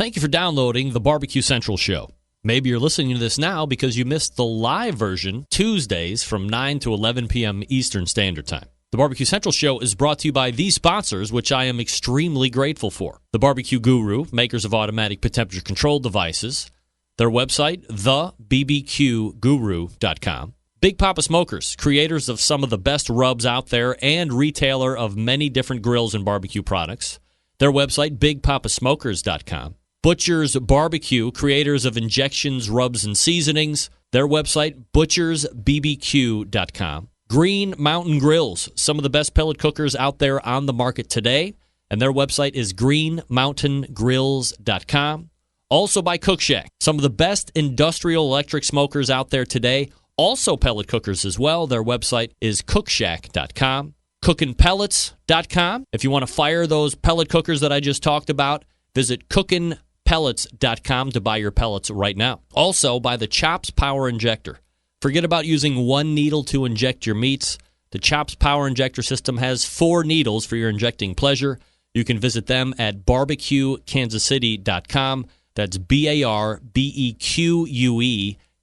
Thank you for downloading the Barbecue Central Show. Maybe you're listening to this now because you missed the live version Tuesdays from 9 to 11 p.m. Eastern Standard Time. The Barbecue Central Show is brought to you by these sponsors, which I am extremely grateful for. The Barbecue Guru, makers of automatic temperature control devices. Their website, thebbqguru.com. Big Papa Smokers, creators of some of the best rubs out there and retailer of many different grills and barbecue products. Their website, bigpapasmokers.com. Butcher's Barbecue, creators of injections, rubs, and seasonings. Their website, butchersbbq.com. Green Mountain Grills, some of the best pellet cookers out there on the market today. And their website is greenmountaingrills.com. Also by Cook Shack, some of the best industrial electric smokers out there today. Also pellet cookers as well. Their website is cookshack.com. Cookinpellets.com. If you want to fire those pellet cookers that I just talked about, visit cookinpellets.com to buy your pellets right now. Also, by the Chops Power Injector. Forget about using one needle to inject your meats. The Chops Power Injector system has 4 needles for your injecting pleasure. You can visit them at barbecuekansascity.com. That's BARBEQUE,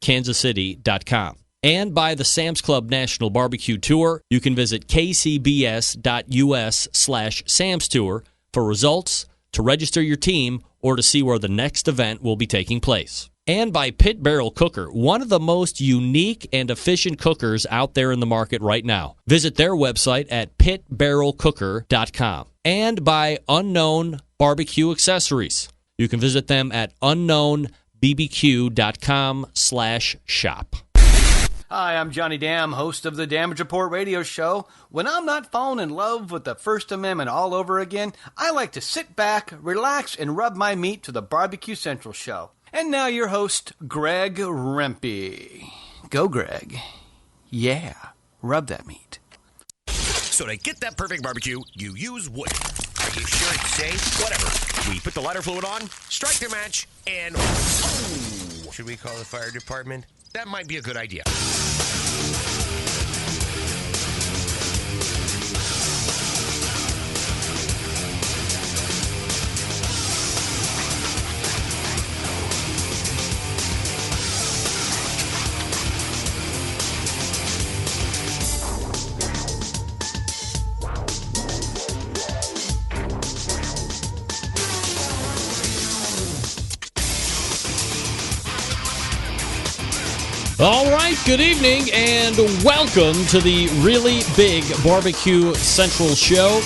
kansascity.com. And by the Sam's Club National Barbecue Tour, you can visit kcbs.us/Sam's Tour for results, to register your team, or to see where the next event will be taking place. And by Pit Barrel Cooker, one of the most unique and efficient cookers out there in the market right now. Visit their website at pitbarrelcooker.com. And by Unknown Barbecue Accessories. You can visit them at unknownbbq.com/shop. Hi, I'm Johnny Dam, host of the Damage Report radio show. When I'm not falling in love with the First Amendment all over again, I like to sit back, relax, and rub my meat to the Barbecue Central show. And now your host, Greg Rempe. Go, Greg. Yeah, rub that meat. So to get that perfect barbecue, you use wood. Are you sure it's safe? Whatever. We put the lighter fluid on, strike the match, and... Oh, should we call the fire department? That might be a good idea. All right, good evening, and welcome to the Really Big Barbecue Central Show.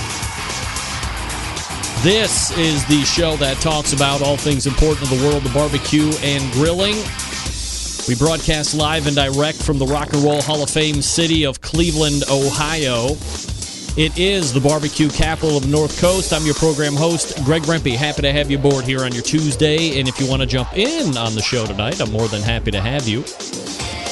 This is the show that talks about all things important in the world of barbecue and grilling. We broadcast live and direct from the Rock and Roll Hall of Fame city of Cleveland, Ohio. It is the barbecue capital of the North Coast. I'm your program host, Greg Rempe. Happy to have you aboard here on your Tuesday, and if you want to jump in on the show tonight, I'm more than happy to have you.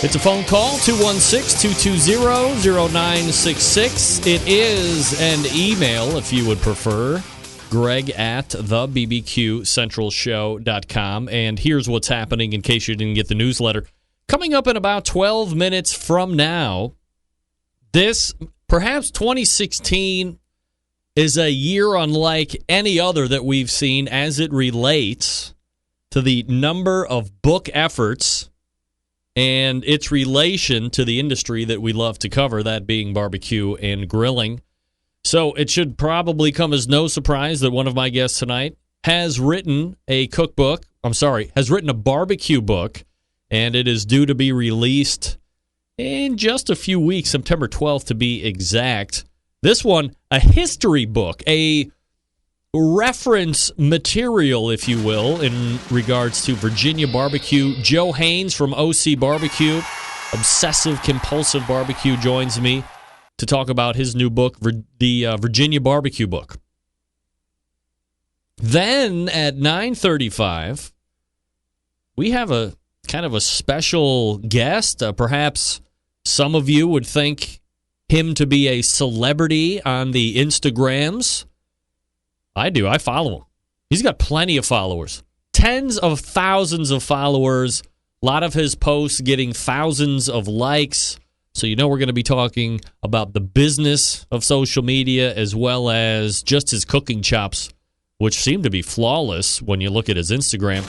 It's a phone call, 216-220-0966. It is an email, if you would prefer, Greg at thebbqcentralshow.com. And here's what's happening in case you didn't get the newsletter. Coming up in about 12 minutes from now, perhaps 2016 is a year unlike any other that we've seen as it relates to the number of book efforts and its relation to the industry that we love to cover, that being barbecue and grilling. So it should probably come as no surprise that one of my guests tonight has written a barbecue book, and it is due to be released in just a few weeks, September 12th to be exact. This one, a history book, a reference material, if you will, in regards to Virginia barbecue. Joe Haynes from OC Barbecue, Obsessive Compulsive Barbecue, joins me to talk about his new book, the Virginia Barbecue Book. Then at 9:35, we have a kind of a special guest. Perhaps some of you would think him to be a celebrity on the Instagrams. I do. I follow him. He's got plenty of followers. Tens of thousands of followers. A lot of his posts getting thousands of likes. So you know we're going to be talking about the business of social media as well as just his cooking chops which seemed to be flawless when you look at his Instagram.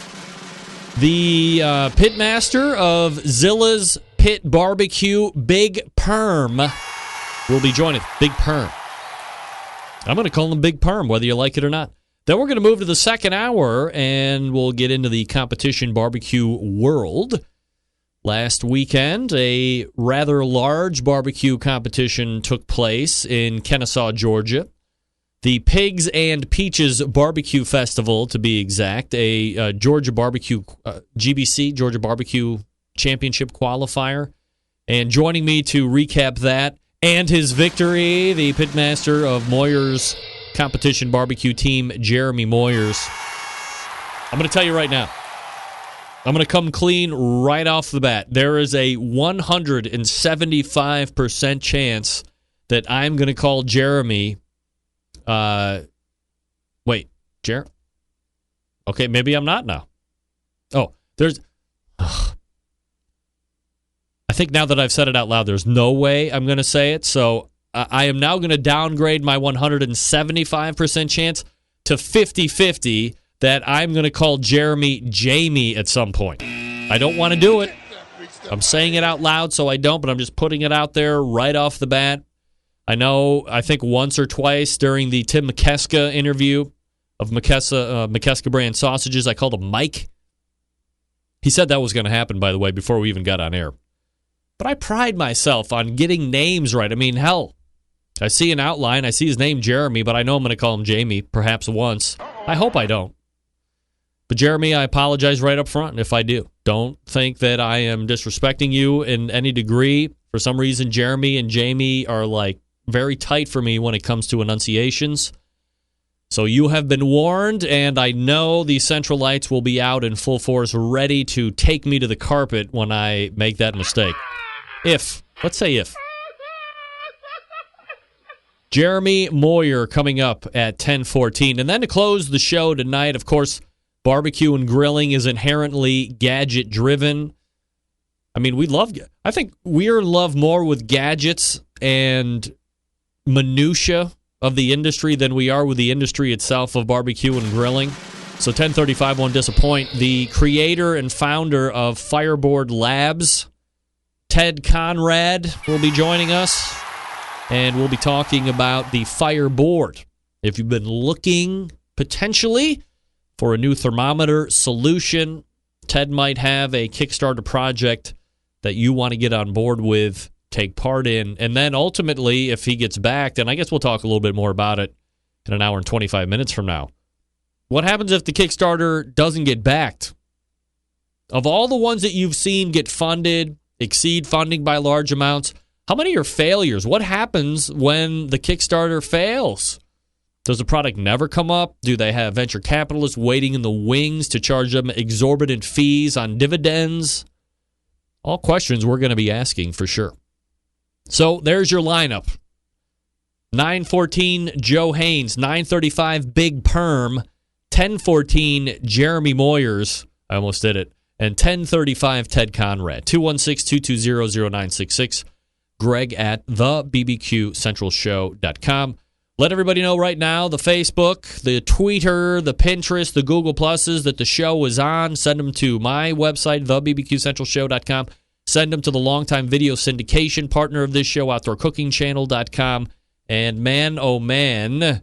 The pitmaster of Zilla's Pit Barbecue, Big Perm, will be joining. Big Perm. I'm going to call him Big Perm, whether you like it or not. Then we're going to move to the second hour, and we'll get into the competition barbecue world. Last weekend, a rather large barbecue competition took place in Kennesaw, Georgia. The Pigs and Peaches Barbecue Festival, to be exact, a Georgia Barbecue, GBC, Georgia Barbecue Championship qualifier. And joining me to recap that and his victory, the pitmaster of Moyers competition barbecue team, Jeremy Moyers. I'm going to tell you right now, I'm going to come clean right off the bat. There is a 175% chance that I'm going to call Jeremy. Okay, maybe I'm not now. Oh, I think now that I've said it out loud, there's no way I'm going to say it. So I am now going to downgrade my 175% chance to 50-50 that I'm going to call Jeremy Jamie at some point. I don't want to do it. I'm saying it out loud, so I don't, but I'm just putting it out there right off the bat. I think once or twice during the Tim McKeska interview of McKeska brand sausages, I called him Mike. He said that was going to happen, by the way, before we even got on air. But I pride myself on getting names right. I mean, hell, I see an outline, I see his name Jeremy, but I know I'm going to call him Jamie perhaps once. I hope I don't. But Jeremy, I apologize right up front if I do. Don't think that I am disrespecting you in any degree. For some reason, Jeremy and Jamie are like very tight for me when it comes to enunciations. So you have been warned, and I know the Centralites will be out in full force, ready to take me to the carpet when I make that mistake. Let's say if. Jeremy Moyer coming up at 10:14. And then to close the show tonight, of course, barbecue and grilling is inherently gadget-driven. I mean, I think we're in love more with gadgets and minutia of the industry than we are with the industry itself of barbecue and grilling. So 1035 won't disappoint. The creator and founder of Fireboard Labs, Ted Conrad, will be joining us. And we'll be talking about the Fireboard. If you've been looking potentially for a new thermometer solution, Ted might have a Kickstarter project that you want to get on board with, take part in. And then ultimately, if he gets backed, and I guess we'll talk a little bit more about it in an hour and 25 minutes from now. What happens if the Kickstarter doesn't get backed? Of all the ones that you've seen get funded, exceed funding by large amounts, how many are failures? What happens when the Kickstarter fails? Does the product never come up? Do they have venture capitalists waiting in the wings to charge them exorbitant fees on dividends? All questions we're going to be asking for sure. So there's your lineup. 9:14, Joe Haynes. 9:35, Big Perm. 10:14, Jeremy Moyers. I almost did it. And 10:35, Ted Conrad. 216-220-0966. Greg at thebbqcentralshow.com. Let everybody know right now, the Facebook, the Twitter, the Pinterest, the Google Pluses that the show is on. Send them to my website, thebbqcentralshow.com. Send them to the longtime video syndication partner of this show, outdoorcookingchannel.com. And man, oh man,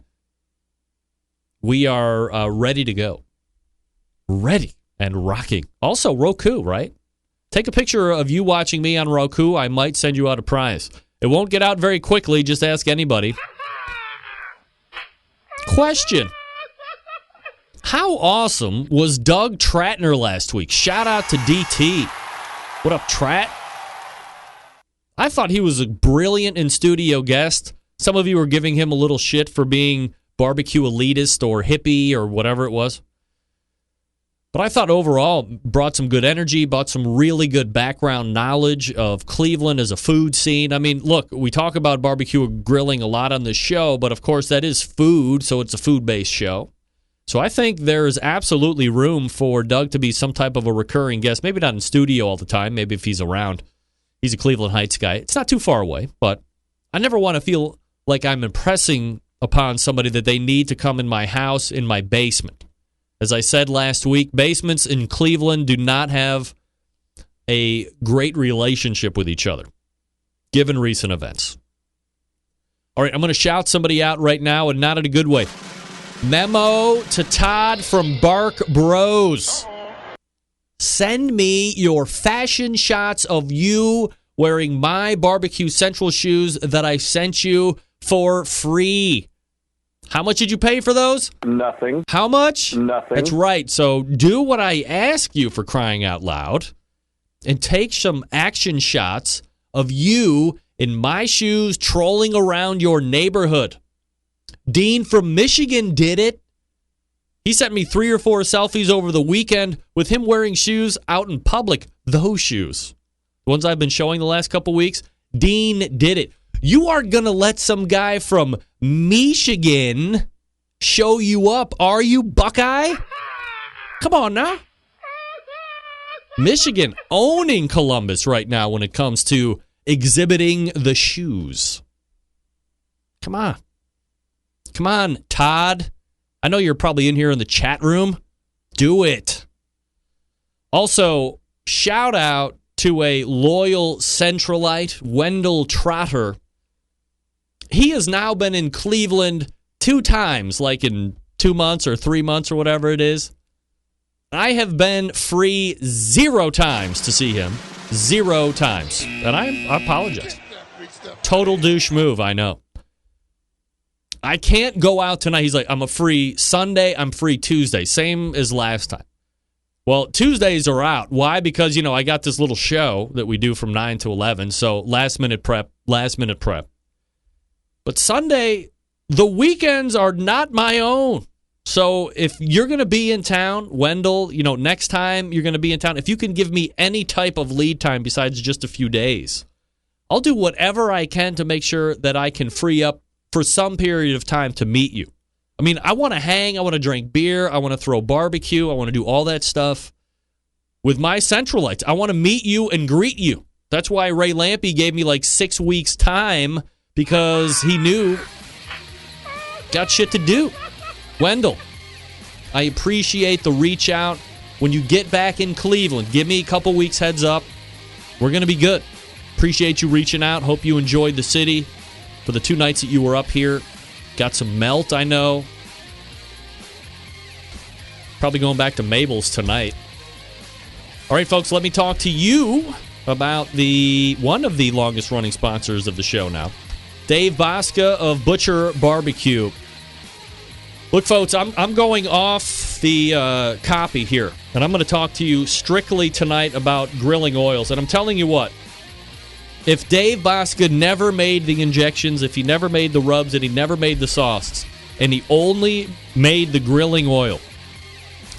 we are ready to go. Ready and rocking. Also, Roku, right? Take a picture of you watching me on Roku. I might send you out a prize. It won't get out very quickly. Just ask anybody. Question. How awesome was Doug Tratner last week? Shout out to DT. What up, Trat? I thought he was a brilliant in-studio guest. Some of you were giving him a little shit for being barbecue elitist or hippie or whatever it was. But I thought overall brought some good energy, brought some really good background knowledge of Cleveland as a food scene. I mean, look, we talk about barbecue and grilling a lot on this show, but of course that is food, so it's a food-based show. So I think there's absolutely room for Doug to be some type of a recurring guest, maybe not in studio all the time, maybe if he's around. He's a Cleveland Heights guy. It's not too far away, but I never want to feel like I'm impressing upon somebody that they need to come in my house, in my basement. As I said last week, basements in Cleveland do not have a great relationship with each other, given recent events. All right, I'm going to shout somebody out right now, and not in a good way. Memo to Todd from Bark Bros. Send me your fashion shots of you wearing my Barbecue Central shoes that I sent you for free. How much did you pay for those? Nothing. How much? Nothing. That's right. So do what I ask you, for crying out loud, and take some action shots of you in my shoes trolling around your neighborhood. Dean from Michigan did it. He sent me 3 or 4 selfies over the weekend with him wearing shoes out in public. Those shoes, the ones I've been showing the last couple weeks, Dean did it. You are going to let some guy from Michigan show you up, are you, Buckeye? Come on now. Michigan owning Columbus right now when it comes to exhibiting the shoes. Come on. Come on, Todd. I know you're probably in here in the chat room. Do it. Also, shout out to a loyal Centralite, Wendell Trotter. He has now been in Cleveland 2 times, like in 2 months or 3 months or whatever it is. I have been free 0 times to see him. 0 times. And I apologize. Total douche move, I know. I can't go out tonight. He's like, I'm a free Sunday, I'm free Tuesday. Same as last time. Well, Tuesdays are out. Why? Because, I got this little show that we do from 9 to 11, so last minute prep. But Sunday, the weekends are not my own. So if you're going to be in town, Wendell, next time you're going to be in town, if you can give me any type of lead time besides just a few days, I'll do whatever I can to make sure that I can free up for some period of time to meet you. I mean, I want to hang, I want to drink beer, I want to throw barbecue, I want to do all that stuff with my Centralites. I want to meet you and greet you. That's why Ray Lampy gave me like 6 weeks time, because he knew got shit to do. Wendell, I appreciate the reach out. When you get back in Cleveland, give me a couple weeks heads up. We're going to be good. Appreciate you reaching out. Hope you enjoyed the city for the 2 nights that you were up here. Got some melt, I know. Probably going back to Mabel's tonight. All right, folks, let me talk to you about one of the longest running sponsors of the show now, Dave Bosca of Butcher Barbecue. Look, folks, I'm going off the copy here, and I'm going to talk to you strictly tonight about grilling oils. And I'm telling you what, if Dave Bosca never made the injections, if he never made the rubs, and he never made the sauces, and he only made the grilling oil,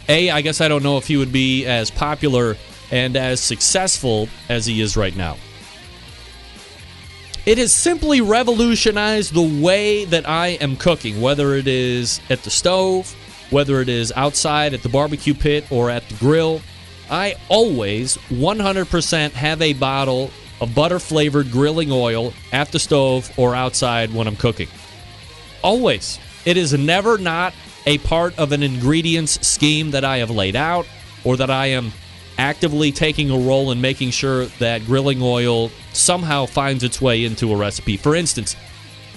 I guess I don't know if he would be as popular and as successful as he is right now. It has simply revolutionized the way that I am cooking, whether it is at the stove, whether it is outside at the barbecue pit or at the grill. I always 100% have a bottle of butter-flavored grilling oil at the stove or outside when I'm cooking. Always. It is never not a part of an ingredients scheme that I have laid out or that I am actively taking a role in making sure that grilling oil somehow finds its way into a recipe. For instance,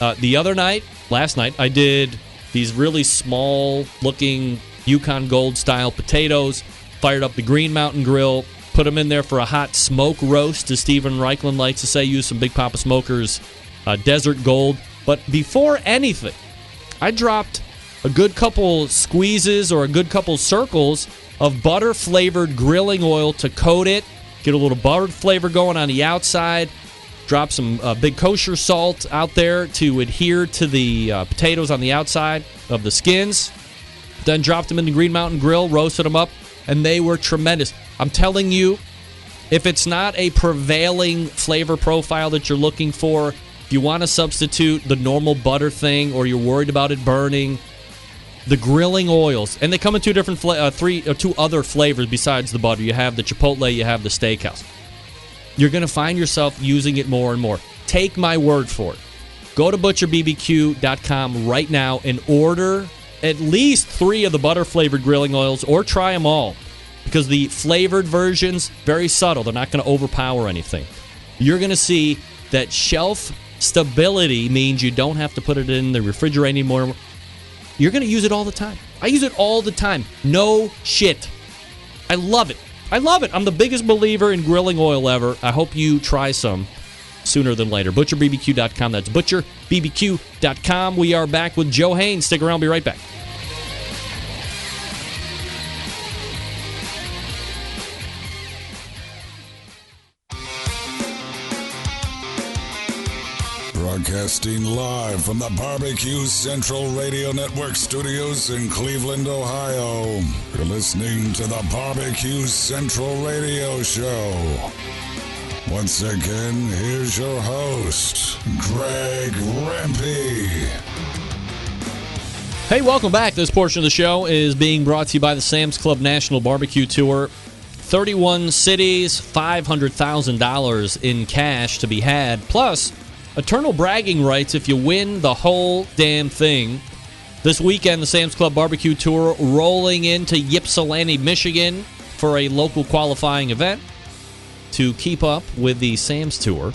last night, I did these really small-looking Yukon Gold-style potatoes, fired up the Green Mountain Grill, put them in there for a hot smoke roast, as Steven Reichland likes to say. Use some Big Papa Smokers Desert Gold. But before anything, I dropped a good couple squeezes or a good couple circles of butter-flavored grilling oil to coat it, get a little butter flavor going on the outside, drop some big kosher salt out there to adhere to the potatoes on the outside of the skins, then dropped them in the Green Mountain Grill, roasted them up, and they were tremendous. I'm telling you, if it's not a prevailing flavor profile that you're looking for, if you want to substitute the normal butter thing or you're worried about it burning, the grilling oils, and they come in 2 different 2 other flavors besides the butter. You have the Chipotle, you have the Steakhouse. You're going to find yourself using it more and more. Take my word for it. Go to butcherbbq.com right now and order at least 3 of the butter-flavored grilling oils, or try them all. Because the flavored versions, very subtle. They're not going to overpower anything. You're going to see that shelf stability means you don't have to put it in the refrigerator anymore. You're going to use it all the time. I use it all the time. No shit. I love it. I love it. I'm the biggest believer in grilling oil ever. I hope you try some sooner than later. ButcherBBQ.com. That's ButcherBBQ.com. We are back with Joe Haynes. Stick around. Be right back. Broadcasting live from the Barbecue Central Radio Network studios in Cleveland, Ohio. You're listening to the Barbecue Central Radio Show. Once again, here's your host, Greg Rempe. Hey, welcome back. This portion of the show is being brought to you by the Sam's Club National Barbecue Tour. 31 cities, $500,000 in cash to be had, plus eternal bragging rights if you win the whole damn thing. This weekend, the Sam's Club Barbecue Tour rolling into Ypsilanti, Michigan for a local qualifying event to keep up with the Sam's Tour,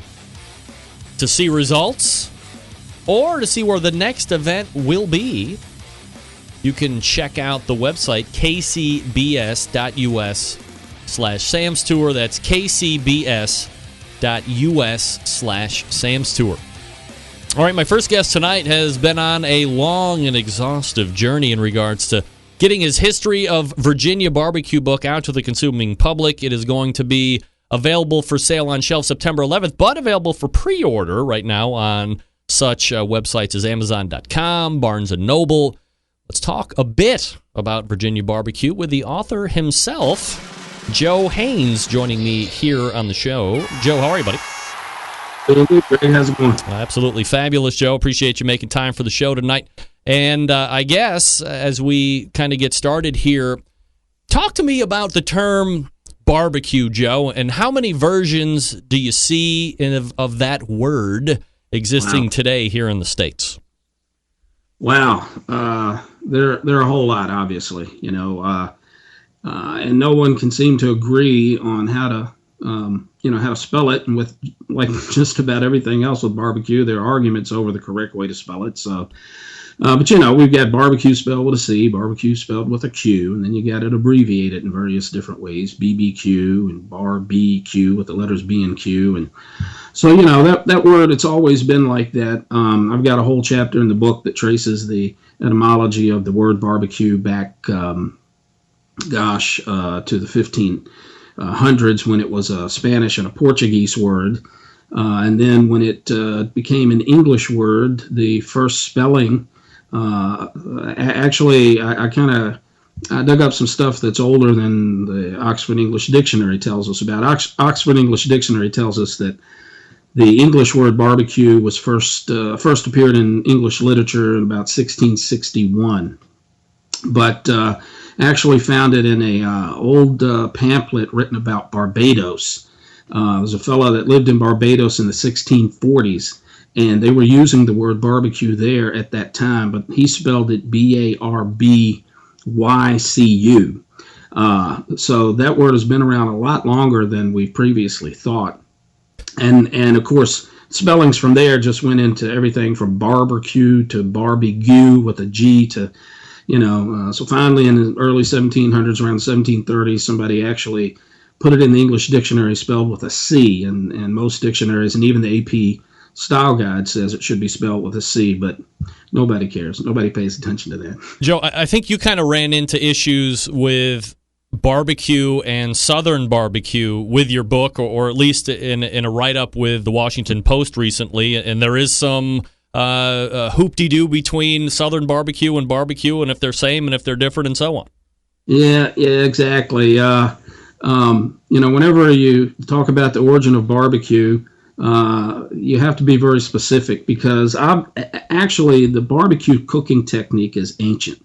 to see results, or to see where the next event will be. You can check out the website, kcbs.us/Sam's Tour. That's kcbs.us/Sam's Tour. All right, my first guest tonight has been on a long and exhaustive journey in regards to getting his History of Virginia Barbecue book out to the consuming public. It is going to be available for sale on shelf September 11th, but available for pre-order right now on such websites as Amazon.com, Barnes & Noble. Let's talk a bit about Virginia barbecue with the author himself, Joe Haynes, joining me here on the show. Joe, how are you, buddy? Doing good, Greg. How's it going? Absolutely fabulous, Joe. Appreciate you making time for the show tonight. And I guess as we kind of get started here, talk to me about the term barbecue, Joe, and how many versions do you see of that word existing today here in the States? Wow. There are a whole lot, obviously, and no one can seem to agree on how to spell it. And with like just about everything else with barbecue, there are arguments over the correct way to spell it. So, but we've got barbecue spelled with a C, barbecue spelled with a Q, and then you got it abbreviated in various different ways, BBQ and barbecue with the letters B and Q. And so, that word, it's always been like that. I've got a whole chapter in the book that traces the etymology of the word barbecue back, to the 1500s when it was a Spanish and a Portuguese word. And then when it became an English word, the first spelling, I dug up some stuff that's older than the Oxford English Dictionary tells us about. Oxford English Dictionary tells us that the English word barbecue was first appeared in English literature in about 1661, but actually found it in a old pamphlet written about Barbados. There was a fellow that lived in Barbados in the 1640s, and they were using the word barbecue there at that time, but he spelled it Barbycu. So that word has been around a lot longer than we previously thought. And of course, spellings from there just went into everything from barbecue to barbecue with a G to, so finally in the early 1700s, around the 1730s, somebody actually put it in the English dictionary spelled with a C, and most dictionaries, and even the AP Style Guide says it should be spelled with a C, but nobody cares. Nobody pays attention to that. Joe, I think you kind of ran into issues with barbecue and Southern barbecue with your book, or at least in a write-up with the Washington Post recently, and there is some hoop-de-doo between Southern barbecue, and if they're same and if they're different and so on. Yeah, exactly. Whenever you talk about the origin of barbecue, you have to be very specific, because the barbecue cooking technique is ancient,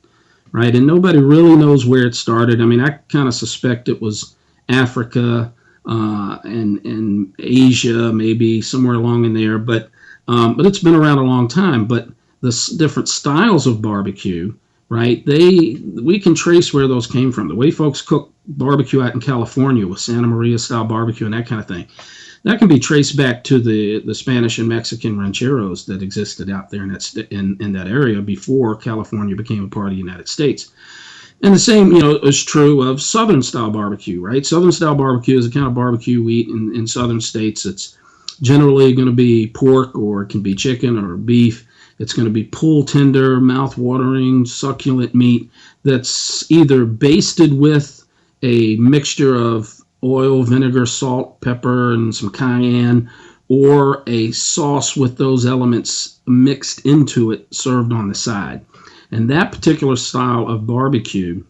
right? And nobody really knows where it started. I mean, I kind of suspect it was Africa and Asia, maybe somewhere along in there. But But it's been around a long time. But the different styles of barbecue, right? We can trace where those came from. The way folks cook barbecue out in California with Santa Maria style barbecue and that kind of thing, that can be traced back to the Spanish and Mexican rancheros that existed out there in that area before California became a part of the United States. And the same, is true of Southern style barbecue, right? Southern style barbecue is the kind of barbecue we eat in Southern states. It's generally going to be pork, or it can be chicken or beef. It's going to be pull tender, mouth-watering, succulent meat that's either basted with a mixture of oil, vinegar, salt, pepper, and some cayenne, or a sauce with those elements mixed into it, served on the side. And that particular style of barbecue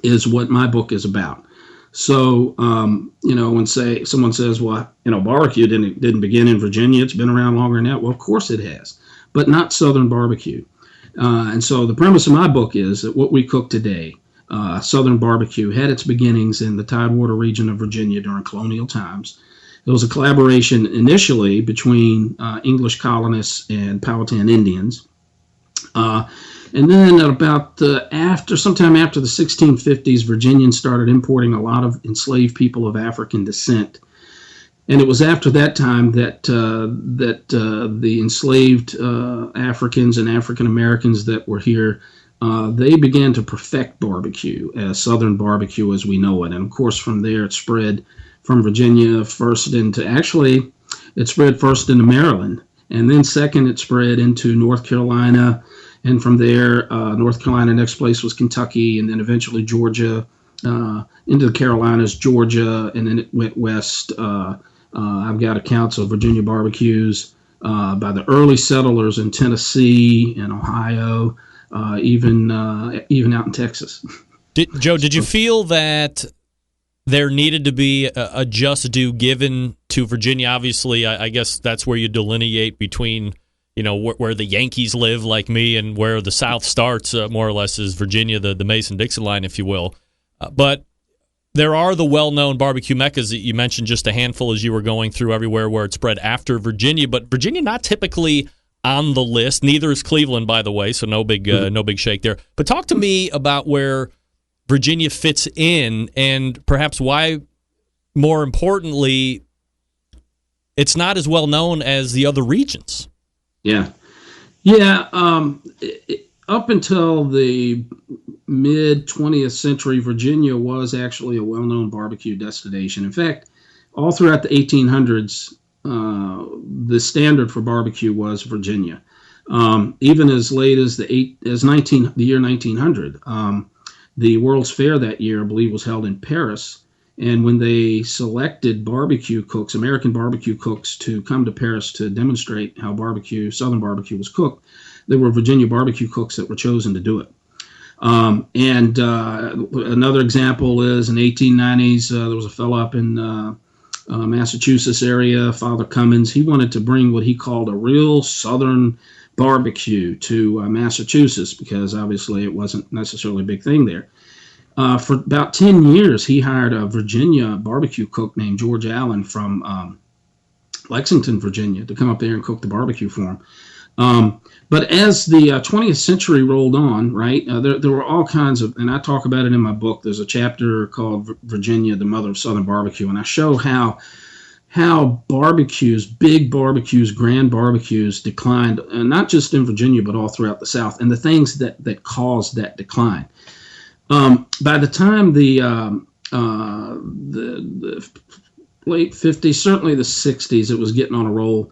is what my book is about. So, when someone says, well, barbecue didn't begin in Virginia, it's been around longer than that. Well, of course it has, but not Southern barbecue. And so the premise of my book is that what we cook today, Southern barbecue, had its beginnings in the Tidewater region of Virginia during colonial times. It was a collaboration initially between English colonists and Powhatan Indians. And then sometime after the 1650s, Virginians started importing a lot of enslaved people of African descent. And it was after that time that the enslaved Africans and African Americans that were here, they began to perfect barbecue as Southern barbecue as we know it. And of course, from there it spread from Virginia it spread first into Maryland, and then second it spread into North Carolina. And from there, North Carolina, next place was Kentucky, and then eventually Georgia, into the Carolinas, Georgia, and then it went west. I've got accounts of Virginia barbecues by the early settlers in Tennessee and Ohio, even out in Texas. Joe, did you feel that there needed to be a just due given to Virginia? Obviously, I guess that's where you delineate between where the Yankees live, like me, and where the South starts, more or less, is Virginia, the Mason-Dixon line, if you will. But there are the well-known barbecue meccas that you mentioned, just a handful as you were going through everywhere where it spread after Virginia. But Virginia not typically on the list. Neither is Cleveland, by the way, so no big shake there. But talk to me about where Virginia fits in, and perhaps why, more importantly, it's not as well known as the other regions. Yeah. Up until the mid 20th century, Virginia was actually a well-known barbecue destination. In fact, all throughout the 1800s, the standard for barbecue was Virginia. Even as late as the year 1900, the World's Fair that year, I believe, was held in Paris. And when they selected barbecue cooks, American barbecue cooks, to come to Paris to demonstrate how Southern barbecue was cooked, there were Virginia barbecue cooks that were chosen to do it. Another example is in the 1890s, there was a fellow up in Massachusetts area, Father Cummins. He wanted to bring what he called a real Southern barbecue to Massachusetts, because obviously it wasn't necessarily a big thing there. For about 10 years, he hired a Virginia barbecue cook named George Allen from Lexington, Virginia, to come up there and cook the barbecue for him. But as the 20th century rolled on, right, there were all kinds of, and I talk about it in my book. There's a chapter called Virginia, the Mother of Southern Barbecue, and I show how barbecues, big barbecues, grand barbecues declined, not just in Virginia, but all throughout the South, and the things that caused that decline. By the time the late 50s, certainly the 60s, it was getting on a roll.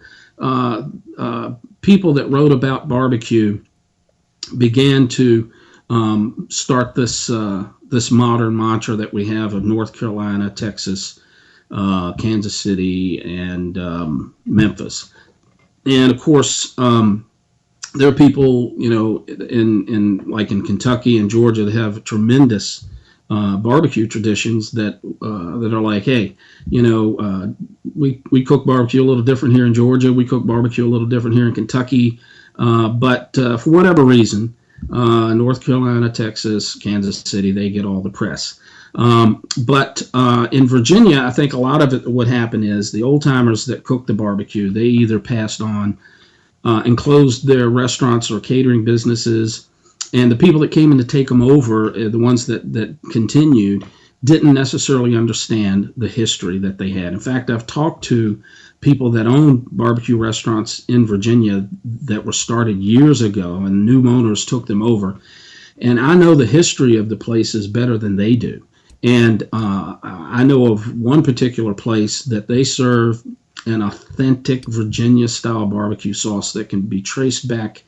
People that wrote about barbecue began to start this modern mantra that we have of North Carolina, Texas, Kansas City, and Memphis. And of course, there are people, in Kentucky and Georgia, that have tremendous barbecue traditions that are like, hey, we cook barbecue a little different here in Georgia. We cook barbecue a little different here in Kentucky. But for whatever reason, North Carolina, Texas, Kansas City, they get all the press. But in Virginia, I think a lot of it, what happened is the old timers that cooked the barbecue, they either passed on and closed their restaurants or catering businesses. And the people that came in to take them over, the ones that continued, didn't necessarily understand the history that they had. In fact, I've talked to people that own barbecue restaurants in Virginia that were started years ago, and new owners took them over. And I know the history of the places better than they do. And I know of one particular place that they serve an authentic Virginia-style barbecue sauce that can be traced back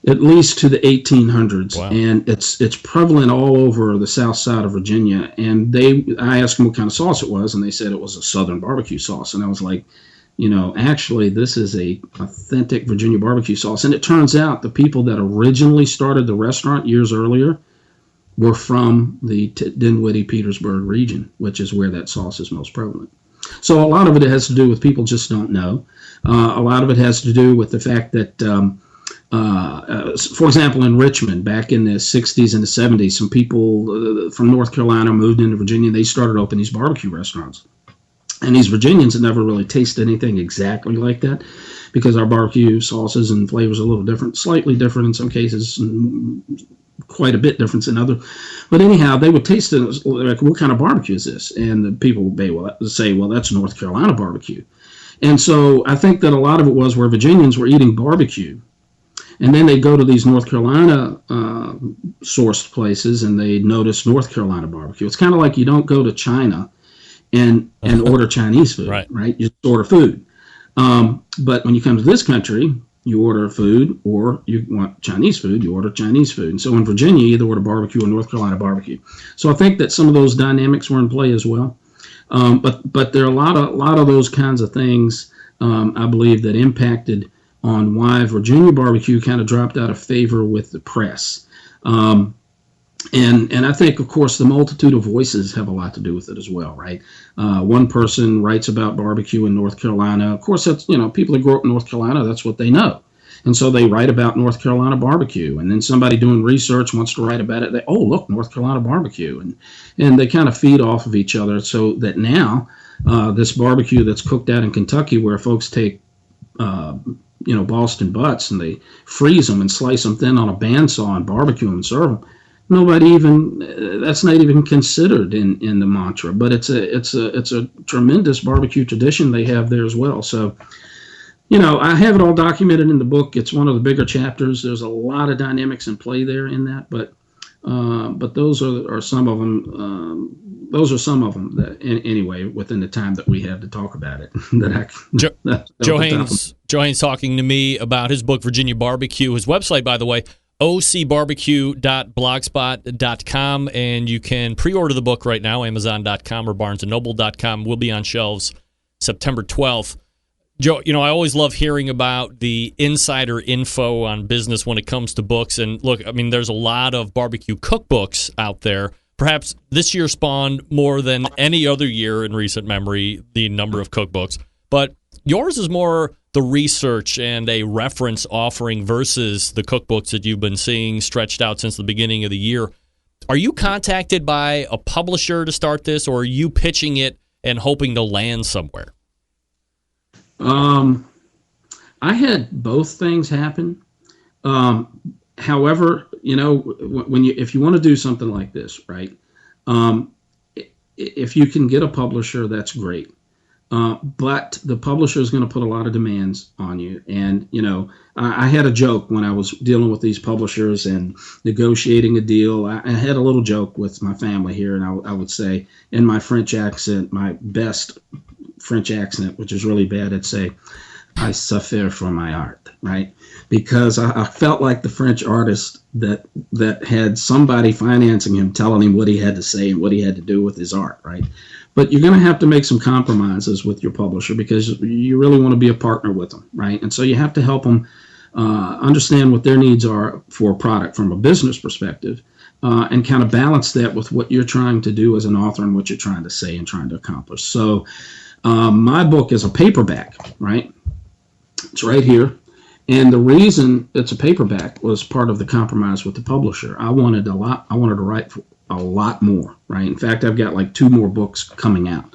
at least to the 1800s. Wow. And it's prevalent all over the south side of Virginia. And I asked them what kind of sauce it was, and they said it was a Southern barbecue sauce. And I was like, actually, this is a authentic Virginia barbecue sauce. And it turns out the people that originally started the restaurant years earlier were from the Dinwiddie-Petersburg region, which is where that sauce is most prevalent. So a lot of it has to do with people just don't know. A lot of it has to do with the fact that, for example, in Richmond, back in the 60s and the 70s, some people from North Carolina moved into Virginia. They started opening these barbecue restaurants. And these Virginians had never really tasted anything exactly like that because our barbecue sauces and flavors are a little different, slightly different in some cases, quite a bit different in others. But anyhow, they would taste it like, what kind of barbecue is this? And the people would say, well, that's North Carolina barbecue. And so I think that a lot of it was where Virginians were eating barbecue. And then they go to these North Carolina sourced places and they notice North Carolina barbecue. It's kind of like you don't go to China and order Chinese food, right? You just order food. But when you come to this country, you order food, or you want Chinese food, you order Chinese food. And so in Virginia, you either order barbecue or North Carolina barbecue. So I think that some of those dynamics were in play as well. But there are a lot of those kinds of things, I believe, that impacted on why Virginia barbecue kind of dropped out of favor with the press. And I think, of course, the multitude of voices have a lot to do with it as well, right? One person writes about barbecue in North Carolina. Of course, that's, people that grow up in North Carolina, that's what they know. And so they write about North Carolina barbecue. And then somebody doing research wants to write about it. Look, North Carolina barbecue. And they kind of feed off of each other so that now this barbecue that's cooked out in Kentucky, where folks take Boston butts and they freeze them and slice them thin on a bandsaw and barbecue them and serve them. That's not even considered in the mantra, but it's a tremendous barbecue tradition they have there as well. So, I have it all documented in the book. It's one of the bigger chapters. There's a lot of dynamics in play there in that, but those are some of them. Those are some of them that, anyway, within the time that we have to talk about it. Joe Haynes talking to me about his book, Virginia Barbecue. His website, by the way, ocbarbecue.blogspot.com, and you can pre-order the book right now, amazon.com or barnesandnoble.com. Will be on shelves September 12th. Joe, I always love hearing about the insider info on business when it comes to books. And look, there's a lot of barbecue cookbooks out there. Perhaps this year spawned more than any other year in recent memory, the number of cookbooks. But yours is more the research and a reference offering versus the cookbooks that you've been seeing stretched out since the beginning of the year. Are you contacted by a publisher to start this, or are you pitching it and hoping to land somewhere? I had both things happen. However, if you want to do something like this, right? If you can get a publisher, that's great. But the publisher is going to put a lot of demands on you. And, I had a joke when I was dealing with these publishers and negotiating a deal. I had a little joke with my family here, and I would say in my French accent, my best French accent, which is really bad, I'd say, I suffer for my art, right? Because I felt like the French artist that had somebody financing him, telling him what he had to say and what he had to do with his art, right? But you're going to have to make some compromises with your publisher because you really want to be a partner with them, right? And so you have to help them understand what their needs are for a product from a business perspective, and kind of balance that with what you're trying to do as an author and what you're trying to say and trying to accomplish. So my book is a paperback, right? It's right here. And the reason it's a paperback was part of the compromise with the publisher. I wanted to write a lot more, right? In fact, I've got like 2 more books coming out.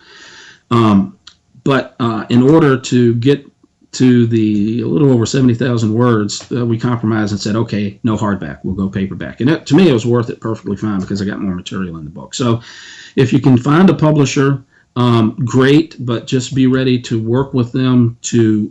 But in order to get to a little over 70,000 words, we compromised and said, okay, no hardback, we'll go paperback. And to me, it was worth it perfectly fine because I got more material in the book. So if you can find a publisher, great, but just be ready to work with them to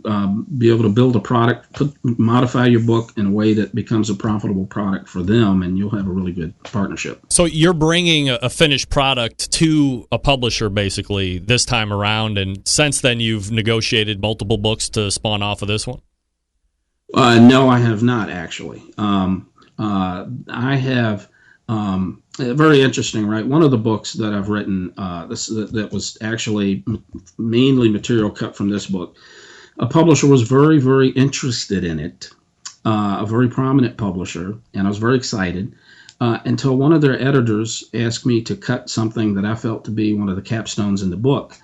be able to build a product, modify your book in a way that becomes a profitable product for them, and you'll have a really good partnership. So you're bringing a finished product to a publisher basically this time around, and since then you've negotiated multiple books to spawn off of this one? No, I have not actually. I have... very interesting, right? One of the books that I've written, that was actually mainly material cut from this book, a publisher was very, very interested in it, a very prominent publisher, and I was very excited until one of their editors asked me to cut something that I felt to be one of the capstones in the book.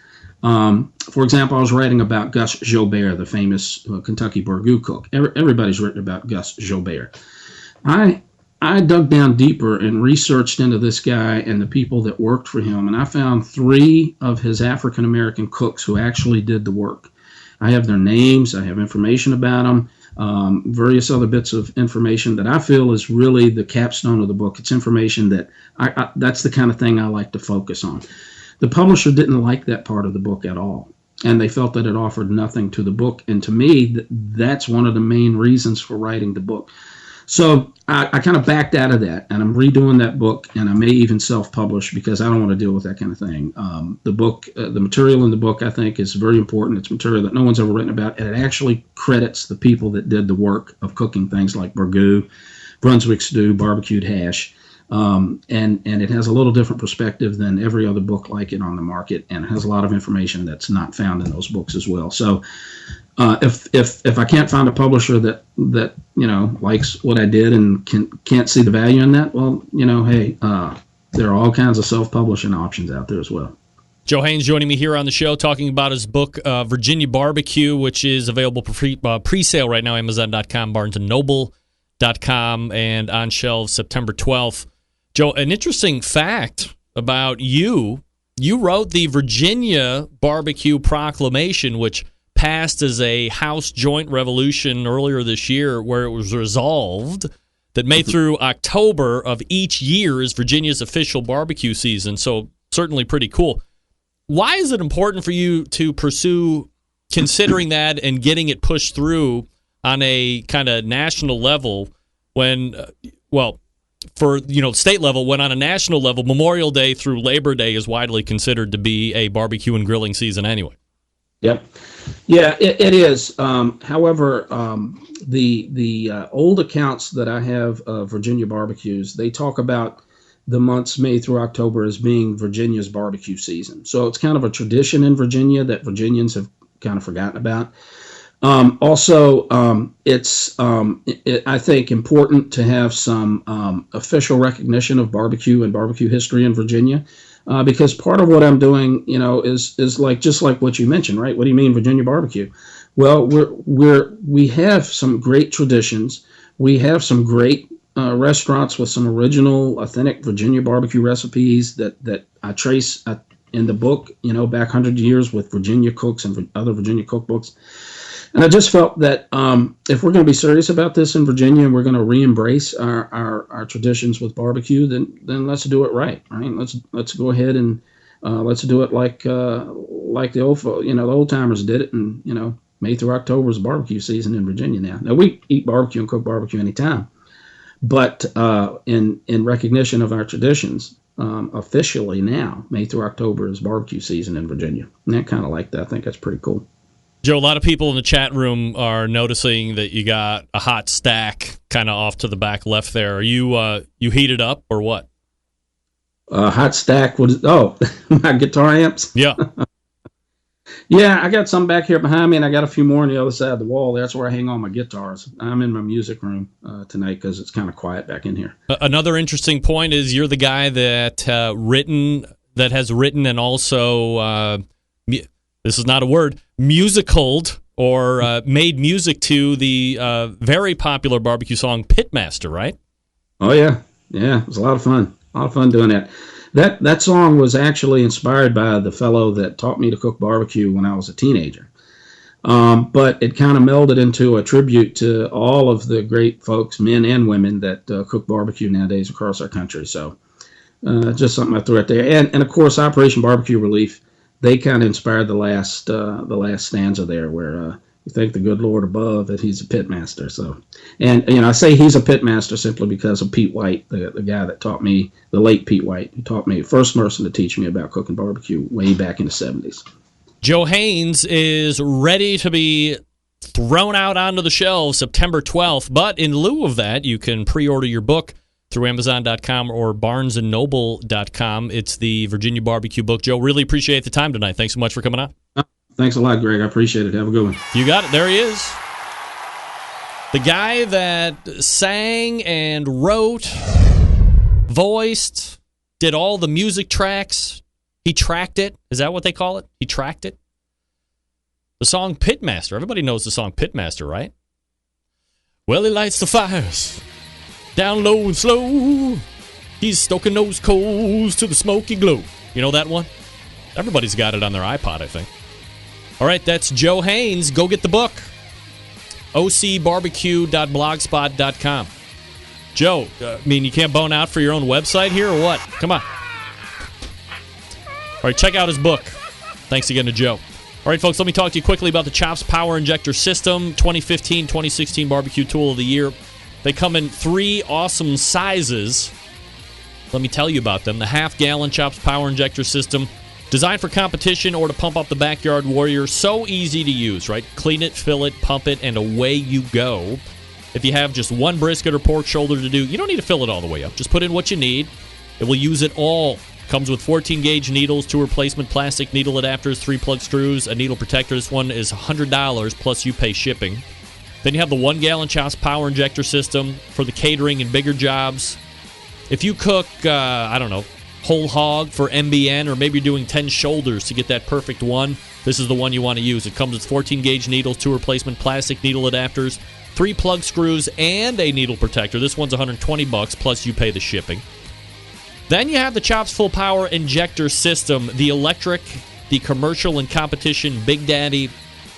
For example, I was writing about Gus Joubert, the famous Kentucky burgoo cook. Everybody's written about Gus Joubert. I dug down deeper and researched into this guy and the people that worked for him, and I found 3 of his African-American cooks who actually did the work. I have their names, I have information about them, various other bits of information that I feel is really the capstone of the book. It's information that that's the kind of thing I like to focus on. The publisher didn't like that part of the book at all, and they felt that it offered nothing to the book, and to me, that's one of the main reasons for writing the book. So I kind of backed out of that, and I'm redoing that book, and I may even self-publish because I don't want to deal with that kind of thing. The book, the material in the book, I think is very important. It's material that no one's ever written about, and it actually credits the people that did the work of cooking things like burgoo, Brunswick stew, barbecued hash, and it has a little different perspective than every other book like it on the market, and it has a lot of information that's not found in those books as well. So if I can't find a publisher that likes what I did and can't see the value in that, well, hey, there are all kinds of self-publishing options out there as well. Joe Haynes joining me here on the show, talking about his book Virginia Barbecue, which is available for pre-sale right now, Amazon.com, BarnesandNoble.com, and on shelves September 12th. Joe, an interesting fact about you wrote the Virginia Barbecue Proclamation, which passed as a House joint resolution earlier this year, where it was resolved that May through October of each year is Virginia's official barbecue season. So certainly pretty cool. Why is it important for you to pursue considering that and getting it pushed through on a kind of national level when, for state level, when on a national level, Memorial Day through Labor Day is widely considered to be a barbecue and grilling season anyway? Yep. Yeah, it is. However, the old accounts that I have of Virginia barbecues, they talk about the months May through October as being Virginia's barbecue season. So it's kind of a tradition in Virginia that Virginians have kind of forgotten about. It's I think important to have some official recognition of barbecue and barbecue history in Virginia. Because part of what I'm doing, is like just like what you mentioned, right? What do you mean Virginia barbecue? Well, we have some great traditions. We have some great restaurants with some original, authentic Virginia barbecue recipes that I trace in the book, back 100 years with Virginia cooks and other Virginia cookbooks. And I just felt that if we're going to be serious about this in Virginia and we're going to re-embrace our traditions with barbecue, then let's do it right? Let's go ahead and let's do it like the old timers did it. And May through October is barbecue season in Virginia now. Now we eat barbecue and cook barbecue anytime, but in recognition of our traditions, officially now May through October is barbecue season in Virginia. And I kind of like that. I think that's pretty cool. Joe, a lot of people in the chat room are noticing that you got a hot stack kind of off to the back left there. Are you heated up or what? Hot stack? My guitar amps? Yeah. Yeah, I got some back here behind me, and I got a few more on the other side of the wall. That's where I hang all my guitars. I'm in my music room tonight because it's kind of quiet back in here. Another interesting point is you're the guy that has written and also this is not a word, musicaled or made music to the very popular barbecue song Pitmaster, right? Oh, yeah. Yeah, it was a lot of fun. lot of fun doing that. That song was actually inspired by the fellow that taught me to cook barbecue when I was a teenager. But it kind of melded into a tribute to all of the great folks, men and women, that cook barbecue nowadays across our country. So just something I threw out there. And of course, Operation Barbecue Relief, they kind of inspired the last stanza there, where we thank the good Lord above that he's a pitmaster. So, and I say he's a pitmaster simply because of Pete White, the guy that taught me, the late Pete White, who taught me, first person to teach me about cooking barbecue way back in the 70s. Joe Haynes is ready to be thrown out onto the shelves September 12th, but in lieu of that, you can pre-order your book through Amazon.com or BarnesandNoble.com. It's the Virginia Barbecue book. Joe, really appreciate the time tonight. Thanks so much for coming on. Thanks a lot, Greg. I appreciate it. Have a good one. You got it. There he is. The guy that sang and wrote, voiced, did all the music tracks. He tracked it. Is that what they call it? He tracked it? The song Pitmaster. Everybody knows the song Pitmaster, right? Well, he lights the fires down low and slow. He's stoking those coals to the smoky glow. You know that one? Everybody's got it on their iPod, I think. All right, that's Joe Haynes. Go get the book. ocbarbecue.blogspot.com. Joe, you can't bone out for your own website here or what? Come on. All right, check out his book. Thanks again to Joe. All right, folks, let me talk to you quickly about the Chops Power Injector System, 2015-2016 Barbecue Tool of the Year. They come in 3 awesome sizes. Let me tell you about them. The half-gallon Chops Power Injector System, designed for competition or to pump up the backyard warrior. So easy to use, right? Clean it, fill it, pump it, and away you go. If you have just one brisket or pork shoulder to do, you don't need to fill it all the way up. Just put in what you need. It will use it all. Comes with 14-gauge needles, 2 replacement plastic needle adapters, 3 plug screws, a needle protector. This one is $100, plus you pay shipping. Then you have the 1-gallon Chops Power Injector System for the catering and bigger jobs. If you cook, whole hog for MBN, or maybe you're doing 10 shoulders to get that perfect one, this is the one you want to use. It comes with 14-gauge needles, 2 replacement plastic needle adapters, 3 plug screws, and a needle protector. This one's $120, plus you pay the shipping. Then you have the Chops Full Power Injector System, the electric, the commercial and competition Big Daddy.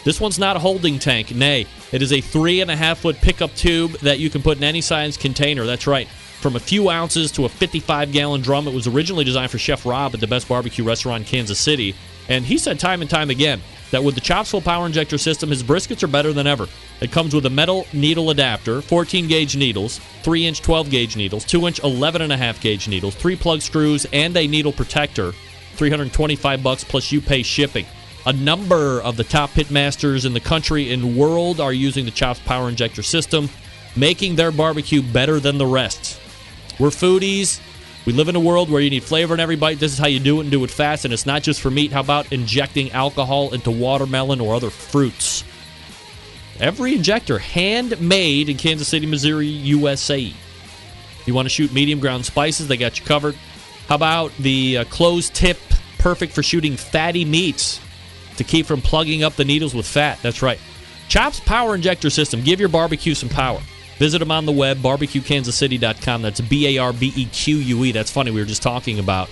This one's not a holding tank. Nay, it is a 3.5-foot pickup tube that you can put in any size container. That's right. From a few ounces to a 55-gallon drum. It was originally designed for Chef Rob at the Best Barbecue Restaurant in Kansas City. And he said time and time again that with the Chops Full Power Injector System, his briskets are better than ever. It comes with a metal needle adapter, 14-gauge needles, 3-inch 12-gauge needles, 2-inch 11.5-gauge needles, 3 plug screws, and a needle protector. $325, plus you pay shipping. A number of the top pitmasters in the country and world are using the Chops Power Injector System, making their barbecue better than the rest. We're foodies. We live in a world where you need flavor in every bite. This is how you do it and do it fast, and it's not just for meat. How about injecting alcohol into watermelon or other fruits? Every injector handmade in Kansas City, Missouri, USA. If you want to shoot medium ground spices, they got you covered. How about the closed tip, perfect for shooting fatty meats to keep from plugging up the needles with fat? That's right. Chops Power Injector System. Give your barbecue some power. Visit them on the web, barbecuekansascity.com. That's BARBEQUE. That's funny. We were just talking about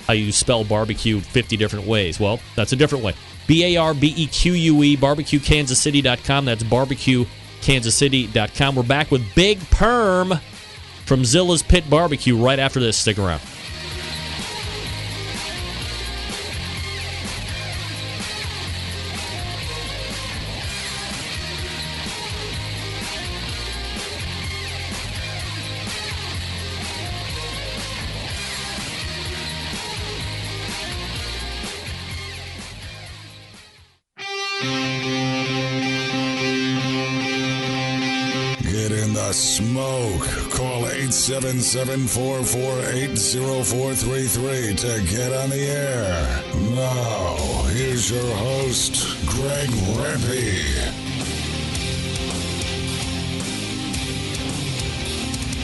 how you spell barbecue 50 different ways. Well, that's a different way. BARBEQUE, barbecuekansascity.com. That's barbecuekansascity.com. We're back with Big Perm from Zilla's Pit Barbecue right after this. Stick around. Smoke. Call 877-448-0433 to get on the air. Now, here's your host, Greg Rempe.